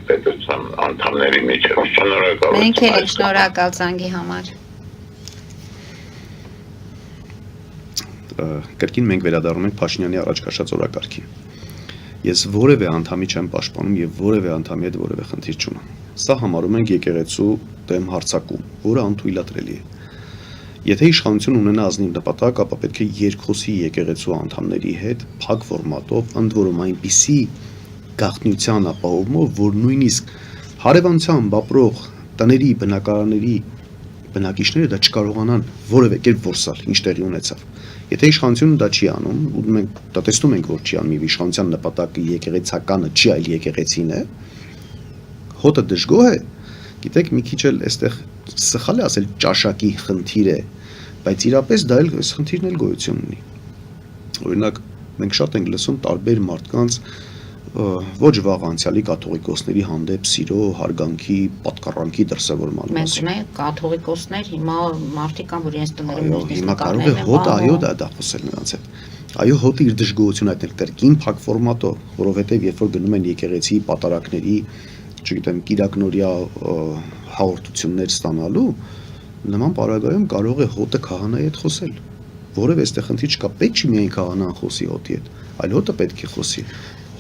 պետության անդամների միջեւ։ Շնորհակալություն։ Մենք էլ շնորհակալ զանգի համար։ Կրկին մենք վերադառնում ենք Փաշինյանի առաջ քաշած օրակարգին։ Ես որևէ անդամի չեմ պաշտպանում եւ որևէ անդամի հետ որևէ խնդիր չունեմ։ Սա համարում ենք եկեղեցու դեմ հարձակում, որը անթույլատրելի է։ Եթե իշխանություն ունենա ազնիվ նպատակ, ապա պետք է երկխոսի եկեղեցու անդամների հետ փակ ֆորմատով, ընդ որում այնպիսի գաղտնիության ապահովումով, որ նույնիսկ հարևանությամբ ապրող տների, բնակարանների բնակիչները դա չկարողանան որևէ կերպ որսալ, ինչ տեղի ունեցավ։ Եթե իշխանությունը դա չի անում, ու մենք դա տեսնում ենք, որ չի անում, իշխանության նպատակը եկեղեցականը չի, այլ եկեղեցին է, հոտը դժգոհ է, գիտեք, մի քիչ էլ այստեղ սխալ է ասել ճաշակի խնդիր է, բայց իրապես դա էլ այս խնդիրն էլ գոյություն ունի։ Օրինակ, մենք շատ ենք լսում տարբեր մարդկանց ոչ վաղ անցյալի կաթողիկոսների հանդեպ սիրո, հարգանքի, պատկառանքի դրսևորման Մենք մասին։ ունենք կաթողիկոսներ, հիմա մարդիկ կան, որ իրենց տներում Այո, հիմա կարող է հոտ այո դա խոսել նրանց հետ։ Այո, հոտը իր դժգոհությունը այդնել կրկին փակ ֆորմատով, որովհետև երբ որ գնում են եկեղեցի պատարակների, չգիտեմ, կիրակնորյա հաղորդություններ ստանալու, նման պարագայում կարող է հոտը քահանայի հետ խոսել։ Որևէ այստեղ խնդիր չկա, պետք չի միայն քահանան խոսի հոտի հետ, այլ հոտը պետք է խոսի։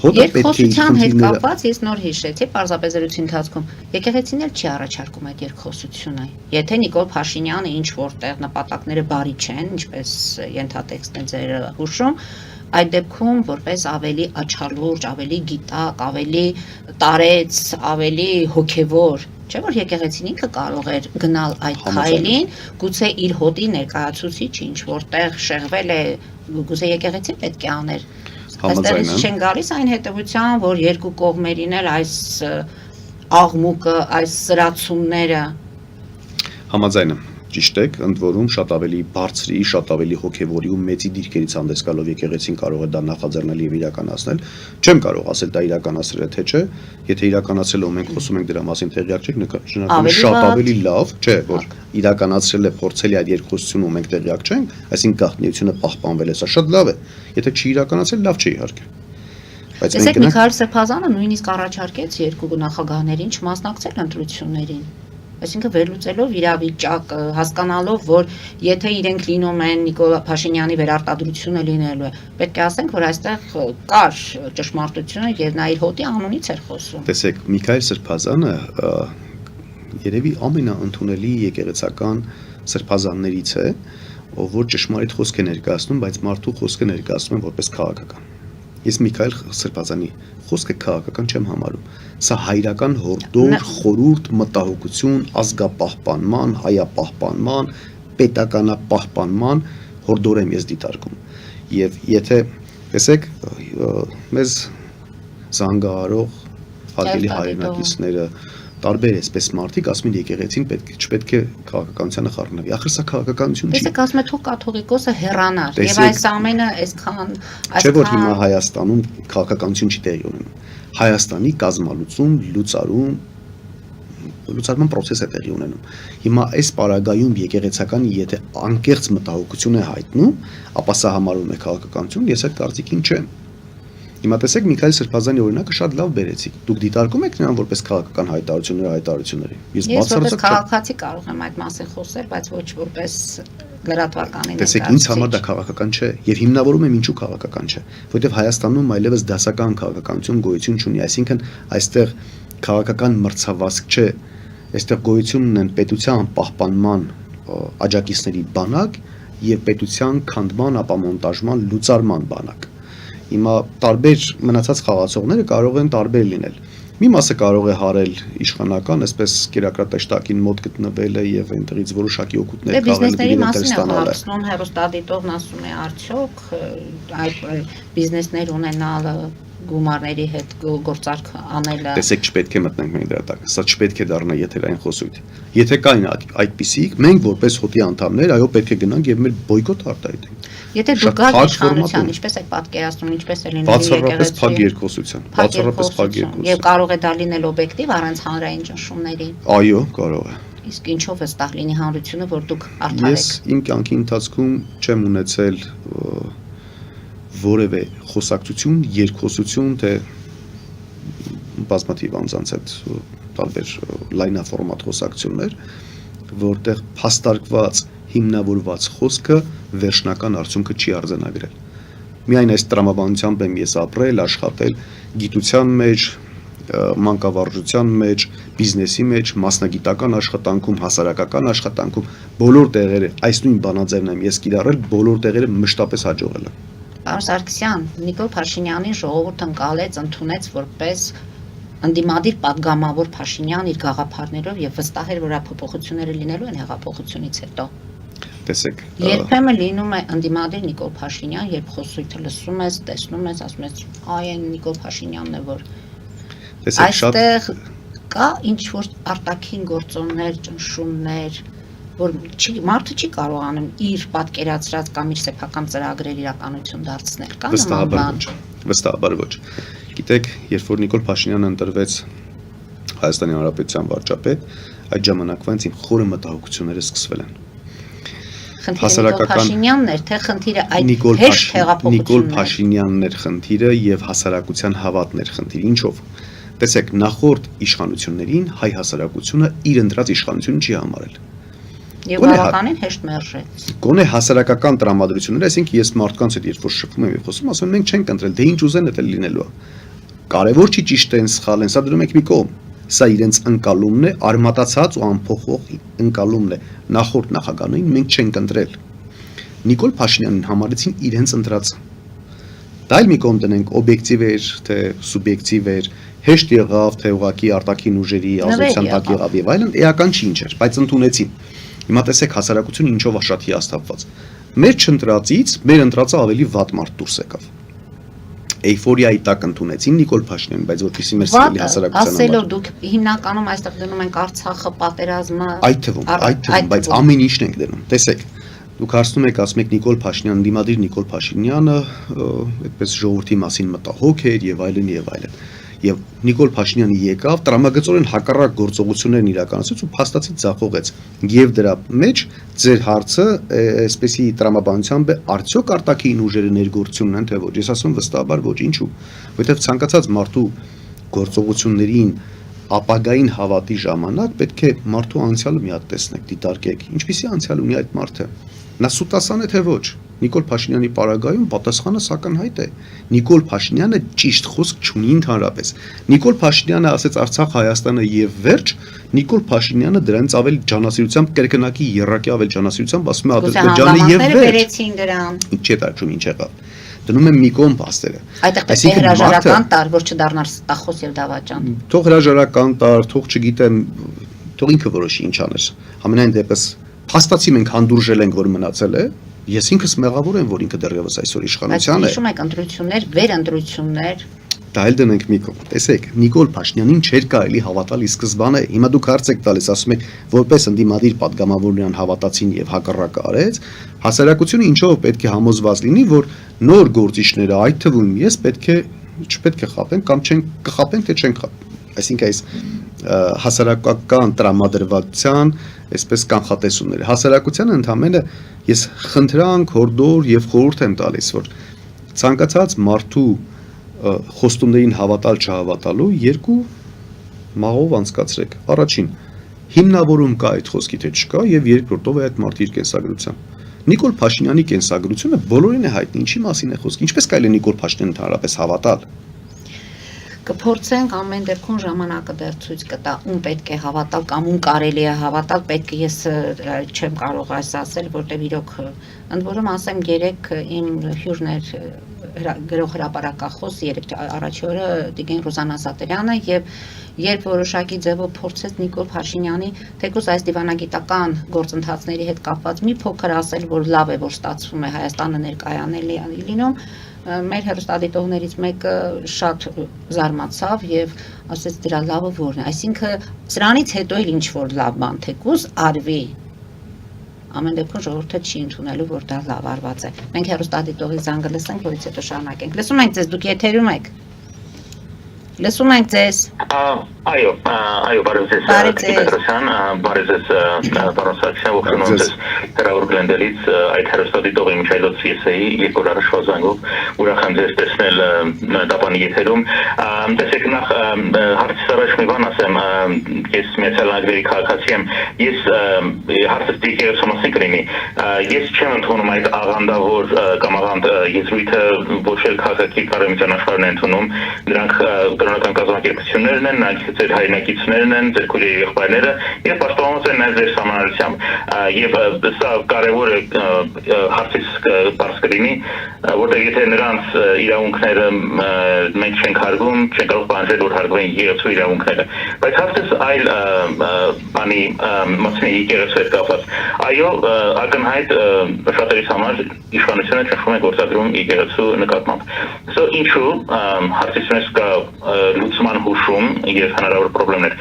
Երկխոսության հետ կապված ես նոր հիշեցի, պարզապես զրույցի ընթացքում եկեղեցին էլ չի առաջարկում այդ երկխոսությունը։ Եթե Նիկոլ Փաշինյանը ինչ որտեղ նպատակները բարի չեն, ինչպես ենթատեքստն է ձեր հուշում, այդ դեպքում որպես ավելի աչալուրջ, ավելի գիտակ, ավելի տարեց, ավելի հոգևոր, չէ՞ որ եկեղեցին ինքը կարող էր գնալ այդ քայլին, գուցե իր հոտի ներկայացուցիչ ինչ որտեղ շեղվել է, գուցե եկեղեցին պետք է աներ։ Այստեղից չեն գալիս այն հետևության, որ երկու կողմերին էլ այս աղմուկը, այս սրացումները Համաձայն եմ, ճիշտ եք, ընդ որում շատ ավելի բարձրի, շատ ավելի հոգևորի ու մեծի դիրքերից հանդես գալով եկեղեցին կարող է դա նախաձեռնել եւ իրականացնել։ Չեմ կարող ասել դա իրականացրել է թե չէ, եթե իրականացրել է ու մենք խոսում ենք դրա մասին տեղյակ չենք, նկատի շատ ավելի լավ, չէ, որ իրականացրել է, փորձել է այդ երկխոսությունը ու մենք տեղյակ չենք, այսինքն գաղտնիությունը պահպանվել է, սա շատ լավ է։ Եթե չի իրականացել, լավ չէ իհարկե։ Բայց Տեսեք, Միքայել Սրբազանը նույնիսկ առաջարկեց երկու նախագահներին չմասնակցել ընտրություններին։ Այսինքն վերլուծելով իրավիճակը, հասկանալով, որ եթե իրենք լինում են Նիկոլ Փաշինյանի վերարտադրությունը լինելու է, պետք է ասենք, որ այստեղ կար ճշմարտությունը եւ նա իր հոտի անունից էր խոսում։ Տեսեք, Միքայել Սրբազանը երևի ամենաընդունելի եկեղեցական սրբազաններից է, ով որ ճշմարիտ խոսք է ներկայացնում, բայց մարդու խոսքը ներկայացնում է որպես քաղաքական։ Ես Միքայել Սրբազանի խոսքը քաղաքական չեմ համարում։ Սա հայրական հորդոր, խորհուրդ, մտահոգություն, ազգապահպանման, հայապահպանման, պետականապահպանման հորդոր եմ ես դիտարկում։ Եվ եթե տեսեք մեզ զանգահարող հարգելի հայրենակիցները տարբեր էսպես մարդիկ ասում են եկեղեցին չպետք է քաղաքականությանը խառնվի։ Ախր սա քաղաքականություն չի։ Տեսեք, ասում է թող կաթողիկոսը հեռանար եւ այս ամենը այսքան չէ որ հիմա Հայաստանում քաղաքականություն չի տեղի ունենում։ Հայաստանի կազմալուծում, լուծարման process է տեղի ունենում։ Հիմա այս պարագայում եկեղեցական եթե անկեղծ մտահոգություն է հայտնում, ապա սա համարվում է քաղաքականություն, ես այդ կարծիքին չեմ։ Հիմա տեսեք Միքայել Սրբազանի օրինակը շատ լավ բերեցիք։ Դուք դիտարկում եք նրան որպես քաղաքական հայտարարությունների։ Ես որպես քաղաքացի կարող եմ այդ մասին խոսել, բայց ոչ որպես լրատվականի ներկայացուցիչ։ Տեսեք, ինձ համար դա քաղաքական չէ, եւ հիմնավորում եմ ինչու քաղաքական չէ, որովհետեւ Հայաստանում այլևս դասական քաղաքականություն գոյություն չունի, այսինքն այստեղ քաղաքական մրցավազք չէ, այստեղ գոյություն ունեն պետության պահպանման աջակիցների բանակ եւ պետության քանդման, ապամոնտաժման, լուծարման բանակ։ Հիմա տարբեր մնացած խաղացողները կարող են տարբեր լինել։ Մի մասը կարող է հարել իշխանական, այսպես կերակրատեշտակին մոտ գտնվելը եւ այնտեղից որոշակի օգուտներ քաղել ստանալ։ Հեռուստադիտողն ասում է արդյոք այդ բիզնեսներ ունենալը գումարների հետ գործարք անելը։ Տեսեք, չպետք է մտնենք մենք դրա տակ։ Սա չպետք է դառնա եթերային խոսույթ։ Եթե կային այդպիսիք, մենք որպես հոտի անդամներ, այո, պետք է գնանք եւ մեր բոյկոտ արտահայտենք։ Եթե դուք գաք իշխանության, ինչպես եք պատկերացնում, ինչպես է լինելու բացառապես փակ երկխոսության, բացառապես փակ երկխոսություն։ Եվ կարող է դա լինել օբյեկտիվ առանց հանրային ճնշումների։ Այո, կարող է։ Իսկ ինչով է ստեղ լինի հանրությունը, որ դուք արդար եք։ Ես իմ կյանքի ընթացքում չեմ ունեցել որևէ խոսակցություն, երկխոսություն, թե բազմաթիվ անձանց հետ տարբեր լայնաֆորմատ խոսակցություններ, որտեղ փաստարկված հիմնավորված խոսքը վերջնական արդյունքը չի արձանագրել։ Միայն այս տրամաբանությամբ եմ ես ապրել, աշխատել գիտության մեջ, մանկավարժության մեջ, բիզնեսի մեջ, մասնագիտական աշխատանքում, հասարակական աշխատանքում, բոլոր տեղերը, այս նույն բանաձևն եմ ես կիրառել, բոլոր տեղերը մշտապես հաջողել եմ։ Պարոն Սարգսյան, Նիկոլ Փաշինյանին ժողովուրդը ընկալեց, ընդունեց որպես ընդդիմադիր պատգամավոր Փաշինյան իր գաղափարներով եւ վստահ էր, որ փոփոխությունները լինելու են հեղափոխությունից հետո։ Տեսեք, երբեմն լինում է ընդդիմադիր Նիկոլ Փաշինյան, երբ խոսույթը լսում ես, տեսնում ես, ասում ես, այն Նիկոլ Փաշինյանն է, որ այստեղ կա ինչ որ արտաքին գործոններ, ճնշումներ, որ մարդը չի կարողանում իր պատկերացրած կամ իր սեփական ծրագրեր իրականություն դարձնել, կա նման բան։ Վստահաբար ոչ։ Գիտեք, երբ որ Նիկոլ Փաշինյանը ընտրվեց Հայաստանի Հանրապետության վարչապետ, այդ ժամանակվանից իմ խորը մտահոգությունները սկսվել են։ Խնդիրը Նիկոլ Փաշինյանն էր, թե խնդիրը այդ հեշտ հեղափոխությունն էր։ Նիկոլ Փաշինյանն էր խնդիրը եւ հասարակության հավատն էր խնդիրը։ Ինչով։ Տեսեք, նախորդ իշխանություններին հայ հասարակությունը իր ընտրած իշխանությունը չի համարել։ Եվ բավականին հեշտ մերժեց։ Գոնե հասարակական տրամադրությունները, այսինքն ես մարդկանց հետ երբ որ շփվում եմ եւ խոսում, ասում եմ մենք չենք ընտրել, դե ինչ ուզեն դա լինելու է։ Կարևոր չի ճիշտ են, սխալ են, սա դնում եք մի կողմ։ Սա իրենց ընկալումն է, արմատացած ու անփոխվող ընկալումն է։ Նախորդ նախագահներին մենք չենք ընտրել։ Նիկոլ Փաշինյանին համարեցին իրենց ընտրած։ Դա էլ մի կողմ դնենք, օբյեկտիվ էր, թե սուբյեկտիվ էր, հեշտ եղավ, թե ուղղակի արտաքին ուժերի ազդեցության տակ եղավ եւ այլն, էական չի ինչ էր, բայց ընդունեցին։ Հիմա տեսեք հասարակությունը ինչով է շատ հիասթափված։ Մեր չընտրածից մեր ընտրածը ավելի վատ մարդ դուրս եկավ։ Էյֆորիայի տակ ընդունեցին Նիկոլ Փաշինյանին, բայց որպեսզի մեր սիրելի հասարակությանը ասելով դուք հիմնականում այստեղ դնում ենք Արցախը, պատերազմը, այդ թվում, բայց ամեն ինչն ենք դնում։ Տեսեք, դուք հարցնում եք, ասում եք Նիկոլ Փաշինյանը, դիմադիր Նիկոլ Փաշինյանը, այդպես ժողովրդի մասին մտահոգ էր եւ այլն եւ այլն։ Եվ Նիկոլ Փաշինյանը եկավ, տրամագծորեն հակառակ գործողություններն իրականացրեց ու փաստացի ձախողեց։ Եվ դրա մեջ ձեր հարցը այսպեսի տրամաբանությամբ է, արդյոք արտաքին ուժերը ներգործությունն են, թե ոչ։ Ես ասում վստահաբար ոչ, ինչու։ Որովհետև ցանկացած մարդու գործողություններին ապագային հավատի ժամանակ պետք է մարդու անցյալը մի հատ տեսնեք, դիտարկեք։ Ինչպիսի անցյալ ունի այդ մարդը։ Նա սուտասան է թե ոչ։ Նիկոլ Փաշինյանի պարագայում պատասխանը սակնհայտ է։ Նիկոլ Փաշինյանը ճիշտ խոսք չունի ընդհանրապես։ Նիկոլ Փաշինյանը ասեց Արցախ Հայաստանը եւ վերջ, Նիկոլ Փաշինյանը դրանից ավել ջանասիրությամբ կրկնակի երրակի ավել ջանասիրությամբ ասում է Ադրբեջանը եւ վերջ։ Ինչ է դարձում, ինչ եղավ։ Դնում եմ մի կողմ փաստերը։ Այդտեղ հրաժարական տար, որ չդառնար ստախոս եւ դավաճան։ Թող հրաժարական տար, թող չգիտեմ, թող ինքը որոշի ինչ աներ։ Համենայն դեպս փաստացի մենք հանդուրժել ենք, որ մնացել է, Ես ինքս մեղավոր եմ, որ ինքը դեռևս այսօր իշխանության է։ Հիշում եք ընտրություններ, վերընտրություններ։ Դա էլ դնենք մի կողմ։ Տեսեք, Նիկոլ Փաշինյանին չէր կարելի հավատալ ի սկզբանե։ Հիմա դուք հարց եք տալիս, ասում եք, որպես ընդդիմադիր падգամավոր նրան հավատացին եւ հակառակը արեց։ Հասարակությունը ինչով պետք է համոզված լինի, որ նոր գործիչները, այդ թվում ես չպետք է խաբեն կամ չեն կխաբեն, թե չեն խաբեն։ Այսինքն այս հասարակական տրամադրվածության այսպես կանխատեսումները հասարակությանը ընդհանրապես ես խնդրանք, հորդոր եւ խորհուրդ եմ տալիս, որ ցանկացած մարդու խոստումներին հավատալ չհավատալու երկու մաղով անցկացրեք։ Առաջին հիմնավորում կա այդ խոսքի թե չկա եւ երկրորդով է այդ մարդի իր կենսագրության։ Նիկոլ Փաշինյանի կենսագրությունը բոլորին է հայտնի, ինչի մասին է խոսքը։ Ինչպես կարելի է Նիկոլ Փաշինյանին ընդհանրապես հավատալ։ Կփորձենք ամեն դեպքում ժամանակը դեռ ցույց կտա ում պետք է հավատալ կամ ում կարելի է հավատալ, պետք է ես չեմ կարող այս ասել, որտեղ իրոք ընդ որում ասեմ 3 իմ հյուրներ գրող հրապարակախոս առաջի օրը Տիգին Ռուզանա Սատերյանը եւ երբ որոշակի ձևով փորձեց Նիկոլ Փաշինյանի թեկուզ այս դիվանագիտական գործընթացների հետ կապված մի փոքր ասել, որ լավ է, որ ստացվում է Հայաստանը ներկայանելի լինում, մեր հեռուստադիտողներից մեկը շատ զարմացավ եւ ասեց դրա լավը որն է, այսինքն սրանից հետո էլ ինչ որ լավ բան թեկուզ արվի, ամեն դեպքում ժողովուրդը չի ընդունելու, որ դա լավ արված է։ Մենք հեռուստադիտողի զանգը լսենք, որից հետո շարունակենք։ Լսում ենք ձեզ, դուք եթերում եք։ Լսում ենք ձեզ։ Այո, բարև ձեզ, Պետրոսյան, բարև ձեզ, պարոն Սարգսյան, ողջունում ձեզ հեռավոր Գլենդելից, այդ հեռուստադիտողի Միքայելոց ես էի, երբ որ առաջվա զանգով, ուրախ եմ ձեզ տեսնել դապանի եթերում։ Տեսեք, նախ հարցից առաջ մի բան ասեմ, ես Միացյալ Նահանգների քաղաքացի եմ, ես հարցս դիգերացում մասին կլինի, ես չեմ ընդունում այդ աղանդավոր կամ աղանդ եզրույթը, ոչ էլ քաղաքի կառավարության աշխարհն է ընդունում, դրանք կրոնական կազմակերպություններն են, նրանք ձեր հայրենակիցներն են, ձեր քույրերի եղբայրները եւ պաշտպանված են նաեւ ձեր համանալությամբ։ Եվ սա կարեւոր է հարցից բարձ կլինի, որտեղ եթե նրանց իրավունքները մենք չենք հարգում, չենք կարող պահանջել, որ հարգվեն եկեղեցու իրավունքները։ Բայց հարցս այլ բանի մասնի եկեղեցու հետ կապված։ Այո, ակնհայտ շատերիս համար իշխանությունը ճնշում է գործադրում եկեղեցու նկատմամբ։ Սա ինչու հարցից մեզ կա լուծման հուշում եւ հնարավոր խնդիրներ։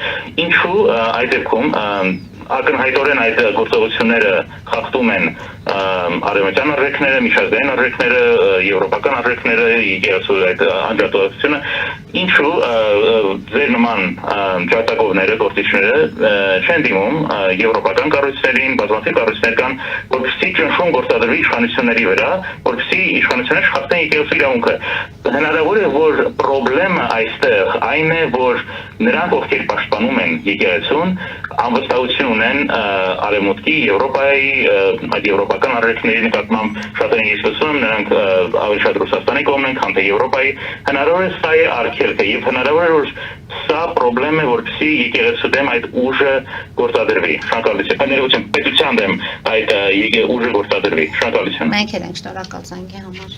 Ինչու այդ դեպքում ակնհայտորեն այդ գործողությունները խախտում են արևմտյան արժեքները, միջազգային արժեքները, եվրոպական արժեքները, եկեղեցու այդ անջատողությունը, ինչու ձեր նման ջատագովները, գործիչները չեն դիմում եվրոպական կառույցներին, բազմաթիվ կառույցներ կան, որպեսզի ճնշում գործադրվի իշխանությունների վրա, որպեսզի իշխանությունները շփոթեն եկեղեցու իրավունքը։ Հնարավոր է, որ խնդրեմը այստեղ այն է, որ նրանք, ովքեր պաշտպանում են եկեղեցուն, անվստահություն ունեն արևմուտքի, Եվրոպայի, այդ եվրոպական արժեքների նկատմամբ շատերին ես լսում եմ, նրանք ավելի շատ Ռուսաստանի կողմն են, քան թե Եվրոպայի։ Հնարավոր է սա է արգելքը եւ հնարավոր է, որ սա խնդրեմ է, որպեսզի եկեղեցու դեմ այդ ուժը գործադրվի։ Շնորհակալություն։ Ներողություն, պետության դեմ այդ ուժը գործադրվի։ Շնորհակալություն։ Մենք էլ ենք շնորհակալ զանգի համար։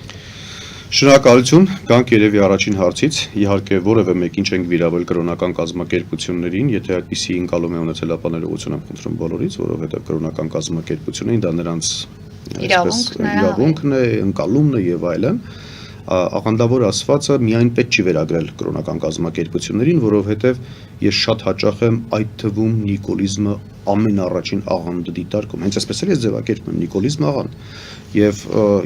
Շնորհակալություն, գանք երևի առաջին հարցից, իհարկե որևէ մեկին չենք վիրավել կրոնական կազմակերպություններին, եթե այդպիսի ընկալում է ունեցել, ապա ներողություն եմ խնդրում բոլորից, որովհետև կրոնական կազմակերպություններին դա նրանց իրավունքն է, ընկալումն է եւ այլն։ Աղանդավոր ասվածը միայն պետք չի վերագրել կրոնական կազմակերպություններին, որովհետև ես շատ հաճախ եմ այդ թվում նիկոլիզմը ամենառաջին աղանդը դիտարկում։ Հենց այսպես էլ ես ձևակերպում եմ նիկոլիզմ աղանդ։ Եվ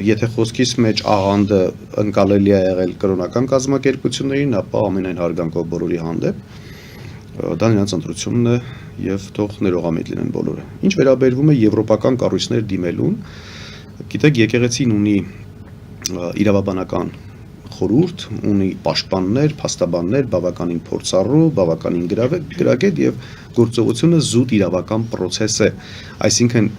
եթե խոսքիս մեջ աղանդը ընկալելի է եղել կրոնական կազմակերպություններին, ապա ամենայն հարգանքով բոլորի հանդեպ դա նրանց ընտրությունն է եւ թող ներողամիտ լինեն բոլորը։ Ինչ վերաբերվում է եվրոպական կառույցներ դիմելուն, գիտեք, եկեղեցին ունի իրավաբանական խորհուրդ, ունի պաշտպաններ, փաստաբաններ, բավականին փորձառու, բավականին գրագետ եւ գործողությունը զուտ իրավական process է, այսինքն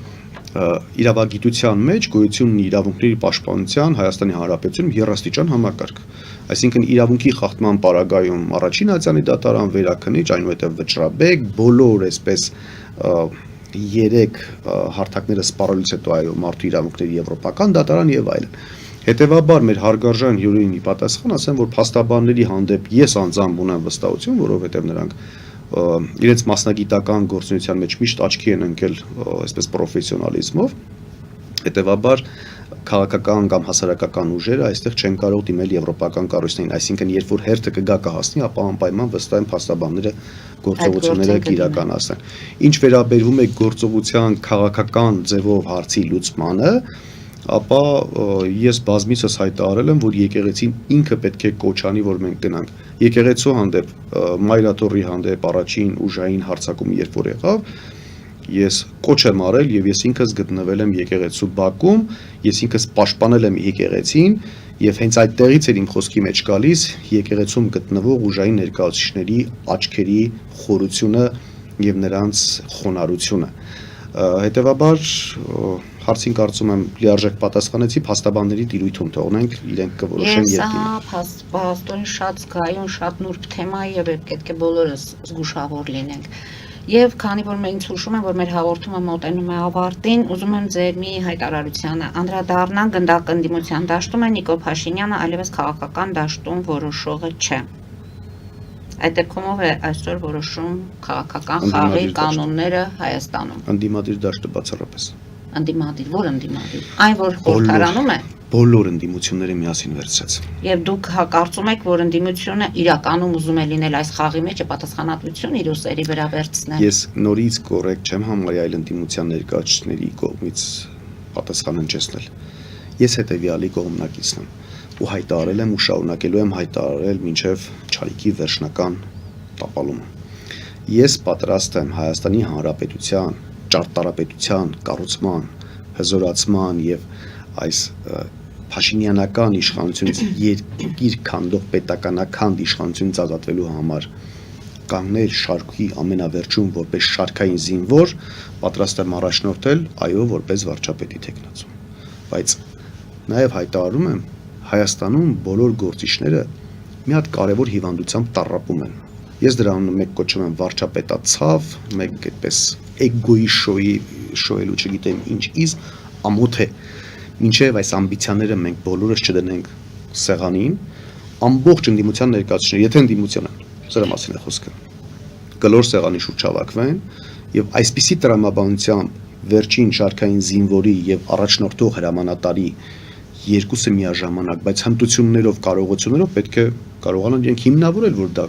իրավագիտության մեջ գոյություն ունի իրավունքների պաշտպանության Հայաստանի Հանրապետությունում երաստիճան համակարգ, այսինքն իրավունքի խախտման պարագայում առաջին ացանի դատարան վերաքնիչ, այնուհետև վճռաբեկ, բոլոր այսպես 3 հարթակները սպառելուց հետո այո մարդու իրավունքների եվրոպական դատարան եւ այլն։ Հետևաբար մեր հարգարժան հյուրերին ի պատասխան ասեմ, որ փաստաբանների հանդեպ ես անձամբ ունեմ վստահություն, որովհետև նրանք իրենց մասնագիտական գործունեության մեջ միշտ աչքի են ընկել այսպես պրոֆեսիոնալիզմով, Հետևաբար քաղաքական կամ հասարակական ուժերը այստեղ չեն կարող դիմել եվրոպական կառույցներին, այսինքն երբ որ հերթը կգա կհասնի, ապա անպայման վստահ են փաստաբանները գործողությունները կիրականացնեն։ Ինչ վերաբերվում է գործողության քաղաքական ձևով հարցի լուծմանը, ապա ես բազմիցս հայտարարել եմ, որ եկեղեցին ինքը պետք է կոչանի, որ մենք գնանք։ Եկեղեցու հանդեպ, Մայրաթորի հանդեպ առաջին ուժային հարձակումը երբ որ եղավ, ես կոչ եմ արել եւ ես ինքս գտնվել եմ եկեղեցու բակում, ես ինքս պաշտպանել եմ եկեղեցին եւ հենց այդտեղից էր իմ խոսքի մեջ գալիս եկեղեցում գտնվող ուժային ներկայացուցիչների աչքերի խորությունը եւ նրանց խոնարհությունը։ Հետևաբար հարցին կարծում եմ լիարժեք պատասխանեցի, փաստաբանների տիրույթում թողնենք իրենք կորոշեն երկինը։ Ես փաստորեն շատ զգայուն, շատ նուրբ թեմա եւ պետք է բոլորս զգուշավոր լինենք։ Եվ քանի որ մենք հուշում եմ, որ մեր հաղորդումը մոտենում է ավարտին, ուզում եմ ձեր մի հայտարարությանը անդրադառնալ գնդակ ընդդիմության դաշտում է Նիկոլ Փաշինյանը այլևս քաղաքական դաշտում որոշողը չէ։ Այդ դեպքում ով է այսօր որոշում քաղաքական խաղի կանոնները Հայաստանում։ Ընդդիմադիր դաշտը բացառապես։ Ընդդիմադիր, որ ընդդիմադիր։ Այն որ խորհրդարանում է։ Բոլոր ընդդիմությունները միասին վերցրեց։ Եվ դուք կարծում եք, որ ընդդիմությունը իրականում ուզում է լինել այս խաղի մեջ պատասխանատվություն իր ուսերի վրա վերցնել։ Ես նորից կոռեկտ չեմ համարի այլ ընդդիմության ներկայացուցիչների կողմից պատասխան հնչեցնել։ Ես հետևյալի կողմնակիցն եմ ու հայտարարել եմ ու շարունակելու եմ հայտարարել մինչև Չարիքի վերջնական տապալումը։ Ես պատրաստ եմ Հայաստանի Հանրապետության ճարտարապետության կառուցման, հզորացման եւ այս Փաշինյանական իշխանությունից երկիր քանդող պետականական իշխանությունից ազատվելու համար կանգնել շարքի ամենավերջում որպես շարքային զինվոր, պատրաստ եմ առաջնորդել, այո, որպես վարչապետի թեկնածու։ Բայց նաև հայտարարում եմ, Հայաստանում բոլոր գործիչները մի հատ կարևոր հիվանդությամբ տառապում են։ Ես դրանում մեկ կոչում եմ վարչապետացավ, մեկ այդպես էգոյի շոյելու չգիտեմ ինչ իզ ամոթ է։ Մինչև այս ամբիցիաները մենք բոլորս չդնենք սեղանին, ամբողջ ընդդիմության ներկայացուցիչները, եթե ընդդիմության են, սրա մասին է խոսքը, կլոր սեղանի շուրջ հավաքվեն եւ այսպիսի տրամաբանությամբ վերջին շարքային զինվորի եւ առաջնորդող հրամանատարի երկուսը միաժամանակ, բայց հմտություններով, կարողություններով պետք է կարողանան իրենք հիմնավորել, որ դա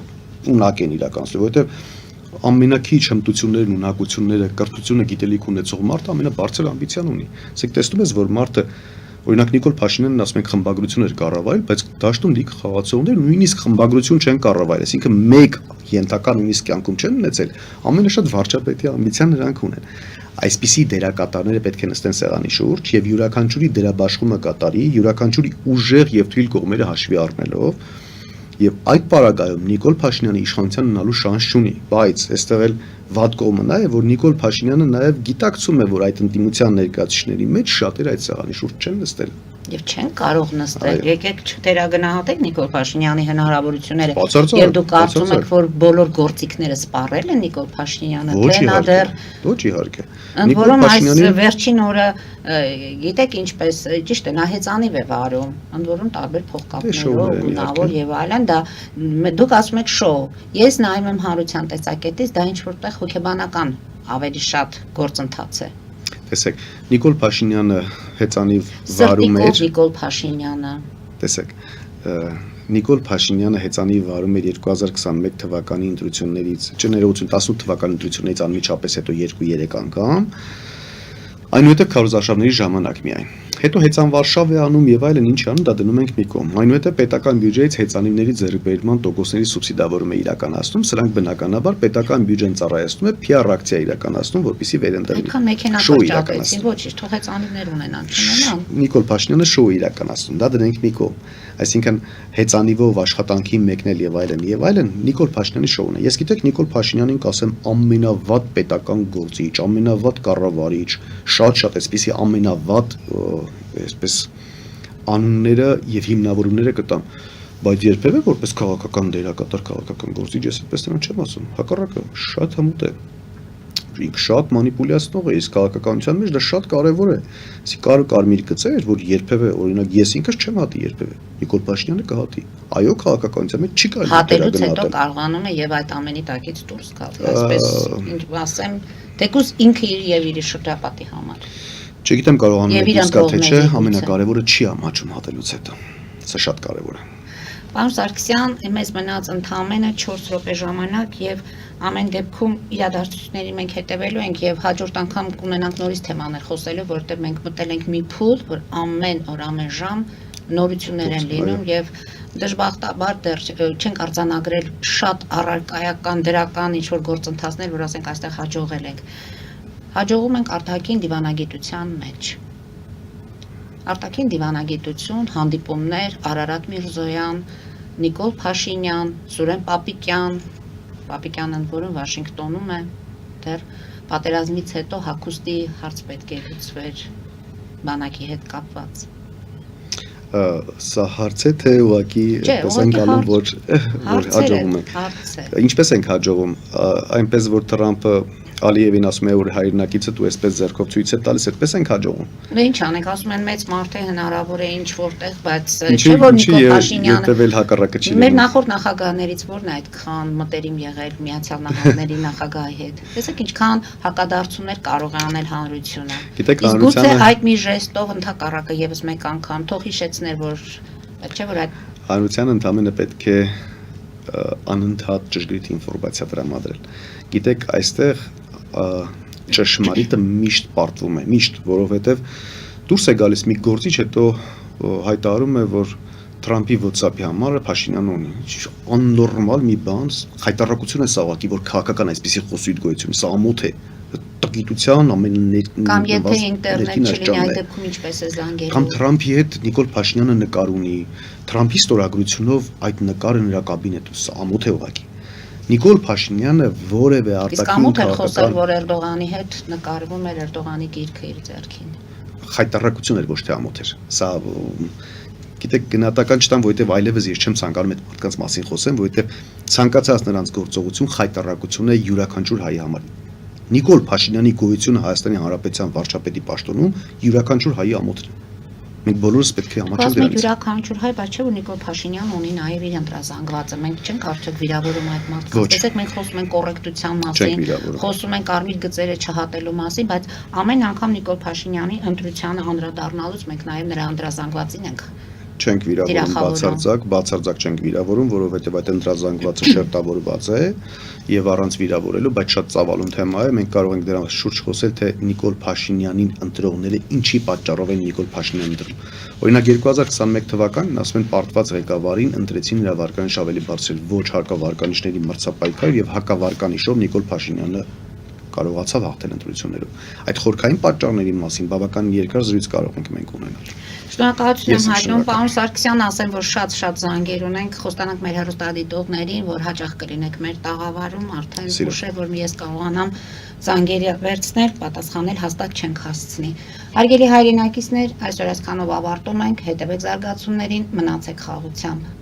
ունակ են իրականացնել, որովհետեւ ամենակիչ հմտություններն, ունակությունները, կրթությունը, գիտելիք ունեցող մարդը ամենաբարձր ամբիցիան ունի։ Ասեք տեսնում ես, որ մարդը օրինակ Նիկոլ Փաշինյանն ասում ենք խմբագրություն էր կառավարել, բայց դաշտում լիք խաղացողներ նույնիսկ խմբագրություն չեն կառավարել, այսինքն մեկ ենթակա նույնիսկ կյանքում չեն ունեցել, ամենաշատ վարչապետի ամբիցիան նրանք ունեն։ Այսպիսի դերակատարները պետք է նստեն սեղանի շուրջ եւ յուրաքանչյուրի դերաբաշխումը կատարի, յուրաքանչյուրի ուժեղ եւ թույլ կողմերը հաշվի առնելով, եւ այդ պարագայում Նիկոլ Փաշինյանը իշխանության ունենալու շանս չունի, բայց այստեղ էլ վատ կողմը նա է, որ Նիկոլ Փաշինյանը նաեւ գիտակցում է, որ այդ ընդդիմության ներկայացուցիչների մեջ շատերը այդ սեղանի շուրջ չեն նստել։ Եվ չեն կարող նստել։ Եկեք չդերագնահատեք Նիկոլ Փաշինյանի հնարավորությունները։ Բացարձակ, Եվ դուք կարծում եք, որ բոլոր գործիքները սպառել են Նիկոլ Փաշինյանը, թե նա դեռ ոչ իհարկե։ Ընդ որում այս վերջին օրը գիտեք ինչպես ճիշտ է, նա հեծանիվ է վարում, ընդ որում տարբեր փողկապներով, գունավոր եւ այլն, դա դուք ասում եք շոու։ Ես նայում եմ հանրության տեսակետից, դա ինչ որտեղ հոգեբանական ավելի շատ գործընթաց է։ Տեսեք, Նիկոլ Փաշինյանը հեծանիվ վարում էր։ Նիկոլ Փաշինյանը։ Տեսեք, Նիկոլ Փաշինյանը հեծանիվ վարում էր 2021 թվականի ընտրություններից, չներողություն 18 թվականի ընտրություններից անմիջապես հետո 2-3 անգամ, այնուհետև քարոզարշավների ժամանակ միայն։ Հետո հեծանվարշավ է անում եւ այլն ինչ անում, դա դնում ենք մի կողմ։ Այնուհետև պետական բյուջեից հեծանիվների ձեռքբերման տոկոսների սուբսիդավորում է իրականացնում, սրանք բնականաբար պետական բյուջեն ծառայեցնում է PR ակցիա իրականացնում, որպեսզի վերընտրվի։ Այնքան մեքենա կրճատեցին, ոչինչ, թող հեծանիվներ ունենան, չունենան։ Նիկոլ Փաշինյանը շոու իրականացնում, դա դնենք մի կողմ։ Այսինքն հեծանիվով աշխատանքի մեկնել եւ այլն Նիկոլ Փաշինյանի շոուն է։ Ես գիտեք Նիկոլ Փաշինյանին կասեմ ամենավատ պետական գործիչ, ամենավատ կառավարիչ, շատ այսպիսի ամենավատ այսպես անունները եւ հիմնավորումները կտամ, բայց երբևէ որպես քաղաքական դերակատար, քաղաքական գործիչ ես այդպես նրան չեմ ասում։ Հակառակը շատ հմուտ է։ Ինքը շատ մանիպուլյացնող է, իսկ քաղաքականության մեջ դա շատ կարևոր է։ Իսկ կարմիր գծեր, որ երբևէ օրինակ ես ինքս չեմ հատի երբևէ։ Նիկոլ Փաշինյանը կհատի։ Այո, քաղաքականության մեջ չի կարելի հատելուց հետո կարողանում է եւ այդ ամենի տակից դուրս գալ։ Այսպես ինչ ասեմ, թեկուզ ինքը իր եւ իր շրջապատի համար։ Չգիտեմ կարողանում Եվ եք իր իսկա թե չէ, ընտրողների գուցե։ ամենակարևորը չի ամաչում հատելուց հետո։ Սա շատ կարևոր է։ Պարոն Սարգսյան, մեզ մնաց ընդամենը 4 րոպե ժամանակ եւ ամեն դեպքում իրադարձությունների մենք հետևելու ենք եւ հաջորդ անգամ կունենանք նորից թեմաներ խոսելու, որովհետեւ մենք մտել ենք մի փուլ, որ ամեն օր, ամեն ժամ նորություններ են լինում եւ դժբախտաբար դեռ չենք արձանագրել շատ առարկայական դրական ինչ-որ գործընթացներ, որ ասենք այստեղ հաջողել ենք։ Հաջողում ենք արտաքին դիվանագիտության մեջ։ Արտաքին դիվանագիտություն, հանդիպումներ, Արարատ Միրզոյան, Նիկոլ Փաշինյան, Սուրեն Պապիկյանն որը Վաշինգտոնում է, դեռ պատերազմից հետո հագուստի հարց պետք է լուծվեր բանակի հետ կապված։ Սա հարց է թե ուղղակի պես ենք անում, որ հաջողում ենք։ Ինչպես ենք հաջողում, այնպես որ Թրամփը Ալիևին ասում է որ հայրենակիցը դու այսպես ձեռքով ցույց է տալիս, այդպես ենք հաջողում։ Դե ինչ անենք, ասում են մեծ մարդ է հնարավոր է ինչ որտեղ, բայց չէ որ Նիկոլ Փաշինյանը երբևէլ հակառակը չի մեր նախորդ նախագահներից որն է այդքան մտերիմ եղել Միացյալ Նահանգների նախագահի հետ։ Տեսեք ինչքան հակադարձություններ կարող է անել հանրությունը։ Իսկ գուցե այդ մի ժեստով ընդհակառակը եւս մեկ անգամ թող հիշեցներ, որ չէ որ այդ հանրությանը ընդամենը պետք է անընդհատ ճշգրիտ ինֆորմացիա տրամադրել։ Գիտեք, այստեղ ճշմարիտը միշտ պարտվում է, միշտ, որովհետև դուրս է գալիս մի գործիչ, հետո հայտարարում է, որ Թրամփի WhatsApp-ի համարը Փաշինյանը ունի։ Աննորմալ մի բան, հայտարարություն է սա ուղղակի, որ քաղաքական այսպիսի խոսույթ գոյություն, սա ամոթ է։ Տգիտության կամ եթե ինտերնետ չլինի այդ դեպքում ինչպես է զանգելու։ Կամ Թրամփի հետ Նիկոլ Փաշինյանը նկար ունի, Թրամփի ստորագրությունով այդ նկարը նրա կաբինետում, սա ամոթ է ուղղակի։ Նիկոլ Փաշինյանը որևէ արտաքին քաղաքական որ Էրդողանի հետ նկարվում էր Էրդողանի գիրքը իր ձեռքին։ Խայտարակություն էր ոչ թե ամոթ էր։ Սա գիտեք գնահատական չտամ, որովհետև այլևս ես չեմ ցանկանում այդ մարդկանց մասին խոսեմ, որովհետև ցանկացած նրանց գործողություն խայտարակություն է յուրաքանչյուր հայի համար։ Նիկոլ Փաշինյանի գոյությունը Հայաստանի Հանրապետության վարչապետի պաշտոնում յուրաքանչյուր հայի ամոթն է։ Մենք բոլորս պետք է համաչենք դրանից։ Յուրաքանչյուր հայ, բայց չէ որ Նիկոլ Փաշինյանը ունի նաև իր ընտրազանգվածը։ Մենք չենք արդյոք վիրավորում այդ մարդկանց։ Տեսեք, մենք խոսում ենք կոռեկտության մասին, խոսում ենք կարմիր գծերը չհատելու մասին, բայց ամեն անգամ Նիկոլ Փաշինյանի ընտրությանը անդրադառնալուց մենք նաև նրա ընտրազանգվածին ենք չենք վիրավորում բացարձակ չենք վիրավորում, որովհետև այդ ընտրազանգվածը շերտավորված է եւ առանց վիրավորելու, բայց շատ ծավալուն թեմա է, մենք կարող ենք դրա շուրջ խոսել, թե Նիկոլ Փաշինյանին ընտրողները ինչի պատճառով են Նիկոլ Փաշինյանին ընտրում։ Օրինակ 2021 թվականին ասում են պարտված ղեկավարին ընտրեցին նրա վարկանիշ ավելի բարձր, ոչ հակավարկանիշների մրցապայքար եւ հակավարկանիշով Նիկոլ Փաշինյանը կարողացավ հաղթել ընտրություններում։ Այդ խորքային պատճառների մասին բավական երկար զրույց կարող ենք մենք ունենալ։ Շնորհակալություն եմ հայտնում պարոն Սարգսյան, ասեմ, որ շատ զանգեր ունենք, խոստանանք մեր հեռուստադիտողներին, որ հաճախ կլինեք մեր տաղավարում, արդեն ուշ է, որ ես կարողանամ զանգերը վերցնել, պատասխանել հաստատ չենք հասցնի։ Հարգելի հայրենակիցներ, այսօր այսքանով ավարտում ենք, հետևեք զարգացումներին, մնացեք խաղաղությամբ։